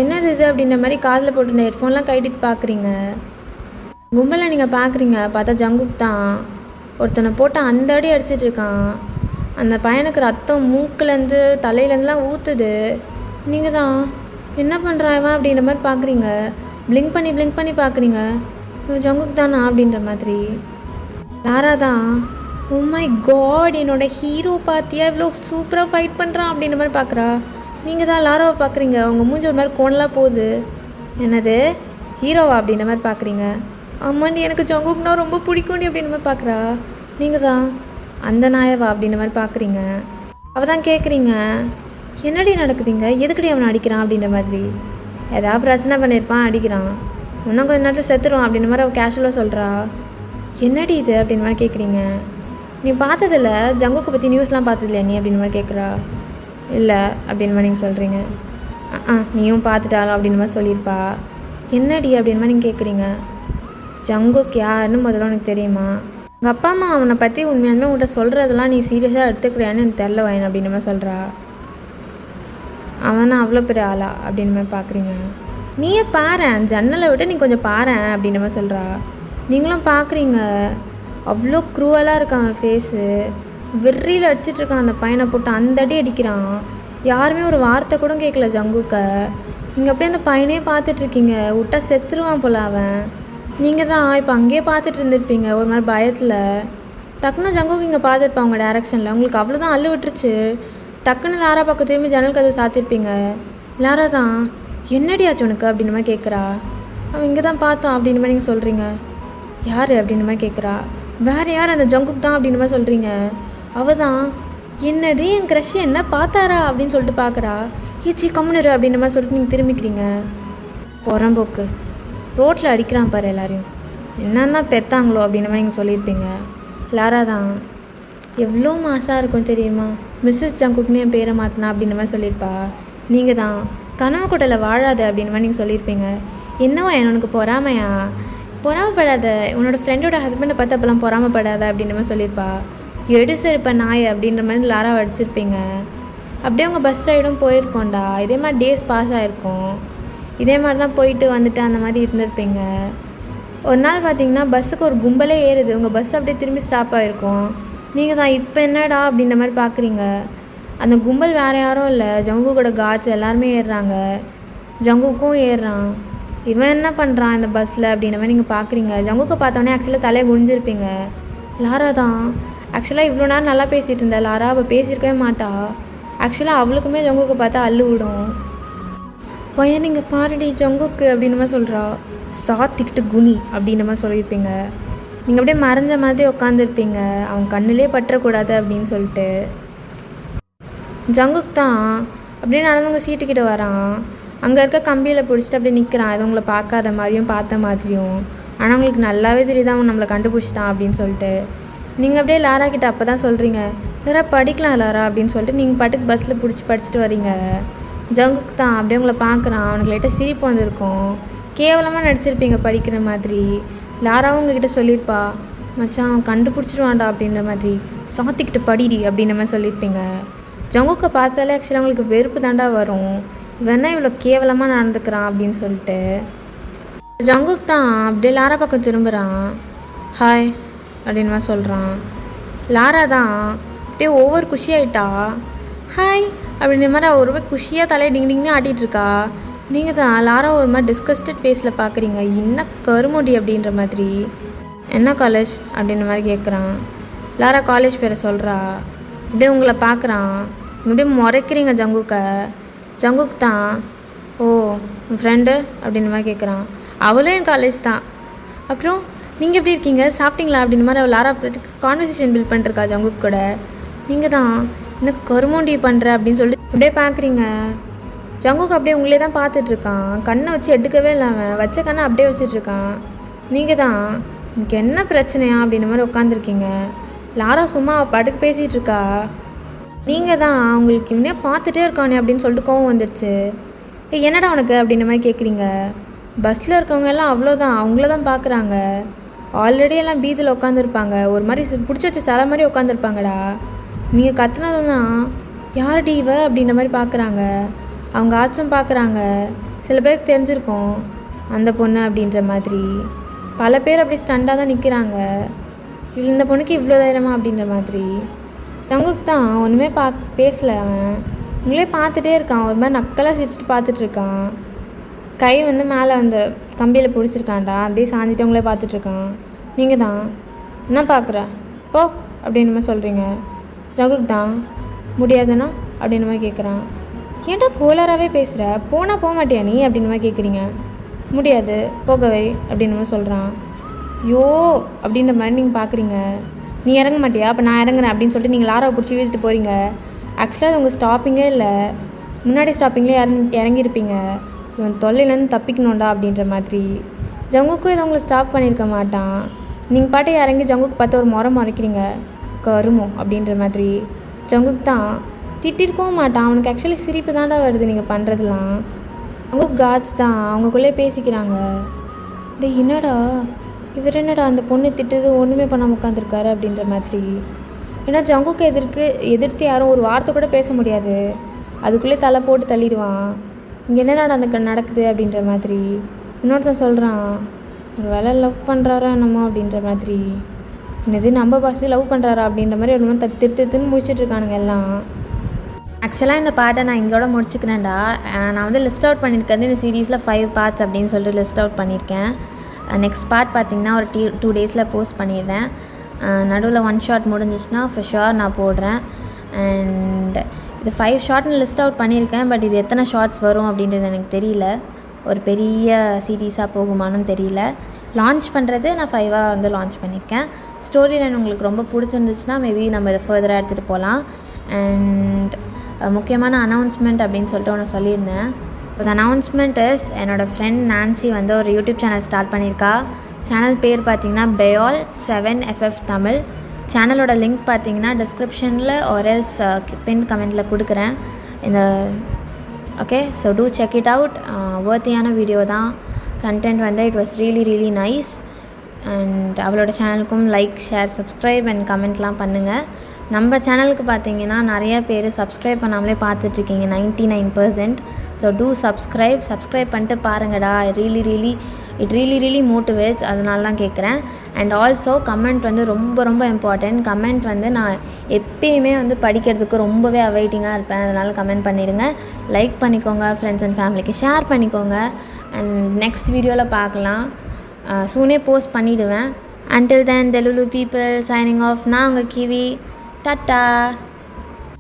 என்னது இது அப்படின்ற மாதிரி காதில் போட்டிருந்த ஹெட்ஃபோன்லாம் கட்டிட்டு பார்க்குறீங்க. கும்பலை நீங்கள் பார்க்குறீங்க. பார்த்தா ஜங்குக் தான் ஒருத்தனை போட்டு அந்த அடி அடிச்சிட்டு இருக்கான். அந்த பையனுக்கு ரத்தம் மூக்குலேருந்து தலையிலேருந்துலாம் ஊற்றுது. நீங்கள் தான் என்ன பண்ணுறான் அப்படின்ற மாதிரி பார்க்குறீங்க. பிளிங்க் பண்ணி பார்க்குறீங்க. ஜங்குக் தானா அப்படின்ற மாதிரி. லாரா தான் ஓ மை காட் என்னோட ஹீரோ பார்த்தியா இவ்வளோ சூப்பராக ஃபைட் பண்ணுறான் அப்படின்ற மாதிரி பார்க்குறா. நீங்கள் தான் லாராவை பார்க்குறீங்க. உங்கள் மூஞ்சி ஒரு மாதிரி கோணலாக போகுது. என்னது ஹீரோவா அப்படின்ற மாதிரி பார்க்குறீங்க. ஆமாண்டி எனக்கு ஜங்குக்னா ரொம்ப பிடிக்கும்டி அப்படின்ற மாதிரி பார்க்குறா. நீங்கள் தான் அந்த நாயவா அப்படின்ற மாதிரி பார்க்குறீங்க. அவள் தான் கேட்குறீங்க என்னடி நடக்குதுங்க, எதுக்கடி அவனை அடிக்கிறான் அப்படின்ற மாதிரி. ஏதாவது பிரச்சனை பண்ணியிருப்பான் அடிக்கிறான், இன்னும் கொஞ்சம் நேரத்தில் செத்துருவான் அப்படின்ற மாதிரி அவள் கேஷுவலாக சொல்கிறா. என்னடி இது அப்படின்ற மாதிரி கேட்குறீங்க. நீ பார்த்ததில்ல ஜங்குக்கை பற்றி நியூஸ்லாம் பார்த்ததில்லையா நீ அப்படின்ற மாதிரி கேட்குறா. இல்லை அப்படின்ற மாதிரி நீங்கள் சொல்கிறீங்க. நீயும் பார்த்துட்டாலும் அப்படின்ற மாதிரி சொல்லியிருப்பா. என்னடி அப்படின்ற மாதிரி நீங்கள் கேட்குறீங்க. ஜங்குக் யாருன்னு முதல்ல உனக்கு தெரியுமா? உங்கள் அப்பா அம்மா அவனை பற்றி உண்மையாலுமே உங்கள்கிட்ட சொல்கிறதெல்லாம் நீ சீரியஸாக எடுத்துக்கிறியான்னு எனக்கு தெரில வாயன் அப்படின்ற மாதிரி சொல்கிறா. அவனா அவ்வளோ பெரிய ஆளா அப்படின்ற மாதிரி பார்க்குறீங்க. நீயே பாரேன், ஜன்னலை விட்டு நீ கொஞ்சம் பாரேன் அப்படின்ற மாதிரி சொல்கிறா. நீங்களும் பார்க்குறீங்க. அவ்வளோ க்ரூவலாக இருக்கான் அவன் ஃபேஸு. வெறியில் அடிச்சிட்ருக்கான் அந்த பையனை போட்டு அந்த அடி அடிக்கிறான். யாருமே ஒரு வார்த்தை கூட கேட்கல ஜங்குக்கை. நீங்கள் அப்படியே அந்த பையனே பார்த்துட்ருக்கீங்க. விட்டா செத்துருவான் போல அவன். நீங்கள் தான் இப்போ அங்கேயே பார்த்துட்டு இருந்திருப்பீங்க ஒரு மாதிரி பயத்தில். டக்குன்னு ஜங்குக்கு இங்கே பார்த்துருப்பான் உங்கள் டேரெக்ஷனில். உங்களுக்கு அவ்வளோதான் அள்ளு விட்டுருச்சு. டக்குன்னு லாரா பக்கம் திரும்பி ஜன்னல் கதவு சாத்திருப்பீங்க. லாரா தான் என்னடி ஆச்சு உனக்கு அப்படின்ற மாதிரி கேட்குறா. அவன் இங்கே தான் பார்த்தான் அப்படின்ற மாதிரி நீங்கள் சொல்கிறீங்க. யார் அப்படின்ற மாதிரி கேட்குறா. வேறு யார் அந்த ஜங்குக் தான் அப்படின்ற மாதிரி சொல்கிறீங்க. அவள் தான் என்னது என் க்ரஷ் என்ன பார்த்தாரா அப்படின்னு சொல்லிட்டு பார்க்குறா. ஈச்சி கம்முனரு அப்படின்ற மாதிரி சொல்லிட்டு நீங்கள் திரும்பிக்கிறீங்க. புறம்போக்கு ரோட்டில் அடிக்கிறான் பாரு எல்லாரையும், என்னன்னா பெத்தாங்களோ அப்படின்ற மாதிரி நீங்கள் சொல்லியிருப்பீங்க. லாரா தான் எவ்வளோ மாசாக இருக்கும் தெரியுமா, மிஸ்ஸஸ் ஜங்குக்னு என் பேரை மாற்றினா அப்படின்ற மாதிரி சொல்லியிருப்பா. நீங்கள் தான் கனவு கொட்டலை வாழாது அப்படின்ற மாதிரி நீங்கள் சொல்லியிருப்பீங்க. என்னவா உனக்கு பொறாமையா? பொறாமப்படாத, உன்னோட ஃப்ரெண்டோட ஹஸ்பண்டை பார்த்து அப்போல்லாம் பொறாமப்படாத அப்படின்ற மாதிரி சொல்லியிருப்பா. எடுசிருப்ப நாய் அப்படின்ற மாதிரி லாரா அடிச்சிருப்பீங்க. அப்படியே உங்கள் பஸ் ரைடும் போயிருக்கோண்டா. இதே மாதிரி டேஸ் பாஸ் ஆகிருக்கும். இதே மாதிரி தான் போயிட்டு வந்துட்டு அந்த மாதிரி இருந்திருப்பீங்க. ஒரு நாள் பார்த்தீங்கன்னா பஸ்ஸுக்கு ஒரு கும்பலே ஏறுது. உங்கள் பஸ் அப்படியே திரும்பி ஸ்டாப் ஆகிருக்கும். நீங்கள் தான் இப்போ என்னடா அப்படின்ற மாதிரி பார்க்குறீங்க. அந்த கும்பல் வேறு யாரும் இல்லை, ஜங்குக்கோட காட்ஸ் எல்லாருமே ஏறுறாங்க. ஜங்குக்கும் ஏறுறான். இவன் என்ன பண்ணுறான் இந்த பஸ்ஸில் அப்படின்ற மாதிரி நீங்கள் பார்க்குறீங்க. ஜங்குக்கை பார்த்தோன்னே ஆக்சுவலாக தலையை குனிஞ்சிருப்பீங்க. லாரா தான் ஆக்சுவலாக இவ்வளோ நேரம் நல்லா பேசிகிட்டு இருந்தா லாரா. அவள் பேசியிருக்கவே மாட்டா. ஆக்சுவலாக அவளுக்குமே ஜங்குக்கை பார்த்தா அள்ளு விடும். பையன் நீங்கள் பாருடி ஜங்குக்கு அப்படின்ற மாதிரி சொல்கிறா. சாத்திக்கிட்டு குனி அப்படின்ற மாதிரி சொல்லியிருப்பீங்க. நீங்கள் அப்படியே மறைஞ்ச மாதிரி உட்காந்துருப்பீங்க, அவன் கண்ணிலே பற்றக்கூடாது அப்படின்னு சொல்லிட்டு. ஜங்குக் தான் அப்படியே நடந்தவங்க சீட்டுக்கிட்ட வரான். அங்கே இருக்க கம்பியில் பிடிச்சிட்டு அப்படியே நிற்கிறான். அது உங்களை பார்க்காத மாதிரியும் பார்த்த மாதிரியும். ஆனால் உங்களுக்கு நல்லாவே தெரியுது அவன் நம்மளை கண்டுபிடிச்சிட்டான் அப்படின்னு சொல்லிட்டு. நீங்கள் அப்படியே லாரா கிட்ட அப்போ தான் சொல்கிறீங்க, லாரா படிக்கலாம் லாரா அப்படின்னு சொல்லிட்டு நீங்கள் பாட்டுக்கு பஸ்ஸில் பிடிச்சி படிச்சுட்டு வரீங்க. ஜங்குக் தான் அப்படியே உங்களை பார்க்குறான். அவனுக்கு லைட்டாக சிரிப்பு வந்திருக்கும். கேவலமாக நடிச்சிருப்பீங்க படிக்கிற மாதிரி. லாராவும் உங்ககிட்ட சொல்லியிருப்பா, மச்சான் அவன் கண்டுபிடிச்சிடுவான்டா அப்படின்ற மாதிரி. சாத்திக்கிட்டு படிடி அப்படின்ற மாதிரி சொல்லியிருப்பீங்க. ஜங்குக்கை பார்த்தாலே ஆக்சுவலாக உங்களுக்கு வெறுப்பு தாண்டா வரும். இவன்னா இவ்வளோ கேவலமாக நடந்துக்கிறான் அப்படின்னு சொல்லிட்டு. ஜங்குக் தான் அப்படியே லாரா பக்கம் திரும்புகிறான். ஹாய் அப்படின்னு மாதிரி சொல்கிறான். லாரா தான் அப்படியே ஓவர் குஷியாயிட்டா. ஹாய் அப்படின்ற மாதிரி அவள் ரொம்ப குஷியாக தலையை டிங் டிங்னு ஆட்டிகிட்ருக்கா. நீங்கள் தான் லாரா ஒரு மாதிரி டிஸ்கஸ்டட் ஃபேஸில் பார்க்குறீங்க. என்ன கருமுடி அப்படின்ற மாதிரி. என்ன காலேஜ் அப்படின்ற மாதிரி கேட்குறான். லாரா காலேஜ் பேரை சொல்கிறா. அப்படியே உங்களை பார்க்குறான். அப்படியே முறைக்கிறீங்க ஜங்குக்கை. ஜங்குக் தான். ஓ உன் ஃப்ரெண்டு அப்படின்ற மாதிரி கேட்குறான். அவளும் என் காலேஜ் தான். அப்புறம் நீங்கள் எப்படி இருக்கீங்க, சாப்பிட்டீங்களா அப்படின்ற மாதிரி அவள் லாரா கான்வர்சேஷன் பில்ட் பண்ணிருக்கா ஜங்குக் கூட. நீங்கள் தான் என்ன கருமோண்டி பண்ணுற அப்படின்னு சொல்லிட்டு அப்படியே பார்க்குறீங்க. ஜங்குக் அப்படியே உங்களே தான் பார்த்துட்ருக்கான். கண்ணை வச்சு எடுக்கவே இல்லாமல் வச்ச கண்ணை அப்படியே வச்சிட்ருக்கான். நீங்கள் தான் எனக்கு என்ன பிரச்சனையா அப்படின்ற மாதிரி உட்காந்துருக்கீங்க. லாரா சும்மா அவள் பாட்டுக்கு பேசிகிட்டு இருக்கா. நீங்கள் தான் உங்களுக்கு இவனே பார்த்துட்டே இருக்கானே அப்படின்னு சொல்லிட்டு கோவம் வந்துடுச்சு. என்னடா உனக்கு அப்படின்ற மாதிரி கேட்குறீங்க. பஸ்ஸில் இருக்கவங்க எல்லாம் அவ்வளோதான் அவங்கள தான் பார்க்குறாங்க. ஆல்ரெடி எல்லாம் பீதியில் உட்காந்துருப்பாங்க. ஒரு மாதிரி பிடிச்சி வச்ச சிலை மாதிரி உட்காந்துருப்பாங்கடா. நீங்கள் கத்துனதுதான் யாரடி இவ அப்படின்ற மாதிரி பார்க்குறாங்க. அவங்க ஆச்சும் பார்க்குறாங்க. சில பேருக்கு தெரிஞ்சிருக்கோம் அந்த பொண்ணு அப்படின்ற மாதிரி. பல பேர் அப்படி ஸ்டண்டாக தான் நிற்கிறாங்க. இந்த பொண்ணுக்கு இவ்வளோ தைரியமா அப்படின்ற மாதிரி. ஜங்குக் தான் ஒன்றுமே பேசலை. அவன் உங்களே பார்த்துட்டே இருக்கான். ஒரு மாதிரி நக்கலாக சிரிச்சுட்டு பார்த்துட்ருக்கான். கை வந்து மேலே அந்த கம்பியில் பிடிச்சிருக்கான்டா. அப்படியே சாஞ்சிட்டு உங்களே பார்த்துட்ருக்கான். நீங்கள் தான் என்ன பார்க்குற போ அப்படின்ற மாதிரி சொல்கிறீங்க. ஜங்குக் தான் முடியாதுண்ணா அப்படின்ற மாதிரி கேட்குறான். ஏன்டா கோளாராகவே பேசுகிற, போனால் போக மாட்டியா நீ அப்படின்ற மாதிரி கேட்குறீங்க. முடியாது போகவே அப்படின்ற மாதிரி சொல்கிறான். யோ அப்படின்ற மாதிரி நீங்கள் பார்க்குறீங்க. நீ இறங்க மாட்டியா, அப்போ நான் இறங்குறேன் அப்படின்னு சொல்லிட்டு நீங்கள் லாராவை பிடிச்சி வீழ்த்து போகிறீங்க. ஆக்சுவலாக அது உங்கள் ஸ்டாப்பிங்கே இல்லை. முன்னாடி ஸ்டாப்பிங்லேயே இறங்கியிருப்பீங்க. இவன் தொல்லையிலேருந்து தப்பிக்கணும்டா அப்படின்ற மாதிரி. ஜங்குக்கும் இதை உங்களை ஸ்டாப் பண்ணியிருக்க மாட்டான். நீங்கள் பாட்டே இறங்கி ஜங்குக்கு பார்த்து ஒரு முறைக்கிறீங்க. கருமோ அப்படின்ற மாதிரி. ஜங்குக் தான் திட்டிருக்கவும் மாட்டான். அவனுக்கு ஆக்சுவலி சிரிப்பு தாண்டா வருது நீங்கள் பண்ணுறதுலாம். ஜங்குக் காட்ஸ் தான் அவங்களுக்குள்ளே பேசிக்கிறாங்க. டே என்னடா இவர் என்னடா அந்த பொண்ணு திட்டுது ஒன்றுமே பண்ணாமல் உட்காந்துருக்காரு அப்படின்ற மாதிரி. ஏன்னா ஜங்குக்கு எதிர்த்து யாரும் ஒரு வார்த்தை கூட பேச முடியாது. அதுக்குள்ளே தலை போட்டு தள்ளிடுவான். இங்கே என்னடா நடக்குது அப்படின்ற மாதிரி. இன்னொருத்தன் சொல்கிறான், ஒரு வேலை லவ் பண்ணுறாரா என்னமோ அப்படின்ற மாதிரி. என்னது நம்ம பாசி லவ் பண்ணுறாரா அப்படின்ற மாதிரி ஒரு மாதிரி திருத்துன்னு முடிச்சிட்ருக்கானுங்க எல்லாம். ஆக்சுவலாக இந்த பாட்டை நான் இங்கோட முடிச்சுக்கிறேன்டா. நான் வந்து லிஸ்ட் அவுட் பண்ணியிருக்கிறது இந்த சீரீஸில் 5 பார்ட்ஸ் அப்படின்னு சொல்லிட்டு லிஸ்ட் அவுட் பண்ணியிருக்கேன். நெக்ஸ்ட் பார்ட் பார்த்திங்கன்னா ஒரு 2 டேஸில் போஸ்ட் பண்ணிடுறேன். நடுவில் 1 ஷாட் முடிஞ்சிச்சுன்னா ஃபார் ஷுர் நான் போடுறேன். அண்ட் இது 5 ஷார்ட்னு லிஸ்ட் அவுட் பண்ணியிருக்கேன். பட் இது எத்தனை ஷார்ட்ஸ் வரும் அப்படின்றது எனக்கு தெரியல. ஒரு பெரிய சீரீஸாக போகுமானும் தெரியல. லான்ச் பண்ணுறது நான் 5ஆக வந்து லான்ச் பண்ணியிருக்கேன். ஸ்டோரி லைன் உங்களுக்கு ரொம்ப பிடிச்சிருந்துச்சுன்னா மேபி நம்ம இதை ஃபர்தராக எடுத்துகிட்டு போகலாம். அண்ட் முக்கியமான அனௌன்ஸ்மெண்ட் அப்படின்னு சொல்லிட்டு ஒன்று சொல்லியிருந்தேன். இந்த அனௌன்ஸ்மெண்ட் இஸ், என்னோடய ஃப்ரெண்ட் நான்சி வந்து ஒரு யூடியூப் சேனல் ஸ்டார்ட் பண்ணியிருக்கா. சேனல் பேர் பார்த்திங்கன்னா பெயால் 7FF தமிழ். சேனலோட லிங்க் பார்த்திங்கன்னா டிஸ்கிரிப்ஷனில் ஆர் எல்ஸ் பின் கமெண்ட்டில் கொடுக்குறேன். இந்த okay, so to check it out. வர்த்தியான வீடியோ தான். கண்டென்ட் வந்து it was really nice. And அவளோட சேனலுக்கும் லைக், ஷேர், சப்ஸ்கிரைப் அண்ட் கமெண்ட்லாம் பண்ணுங்கள். நம்ம சேனலுக்கு பார்த்தீங்கன்னா நிறைய பேர் சப்ஸ்கிரைப் பண்ணாமலே பார்த்துட்ருக்கீங்க, 99%. ஸோ டூ சப்ஸ்கிரைப் பண்ணிட்டு பாருங்கடா. It really motivates. அதனால தான் கேட்குறேன். அண்ட் ஆல்சோ கமெண்ட் வந்து ரொம்ப இம்பார்ட்டண்ட். கமெண்ட் வந்து நான் எப்பயுமே வந்து படிக்கிறதுக்கு ரொம்பவே அவைட்டிங்காக இருப்பேன். அதனால் கமெண்ட் பண்ணிடுங்க. லைக் பண்ணிக்கோங்க, ஃப்ரெண்ட்ஸ் அண்ட் ஃபேமிலிக்கு ஷேர் பண்ணிக்கோங்க. அண்ட் நெக்ஸ்ட் வீடியோவில் பார்க்கலாம். சூனே போஸ்ட் பண்ணிவிடுவேன். Until then, Delulu people signing off. நான் உங்கள் கிவி. டாட்டா.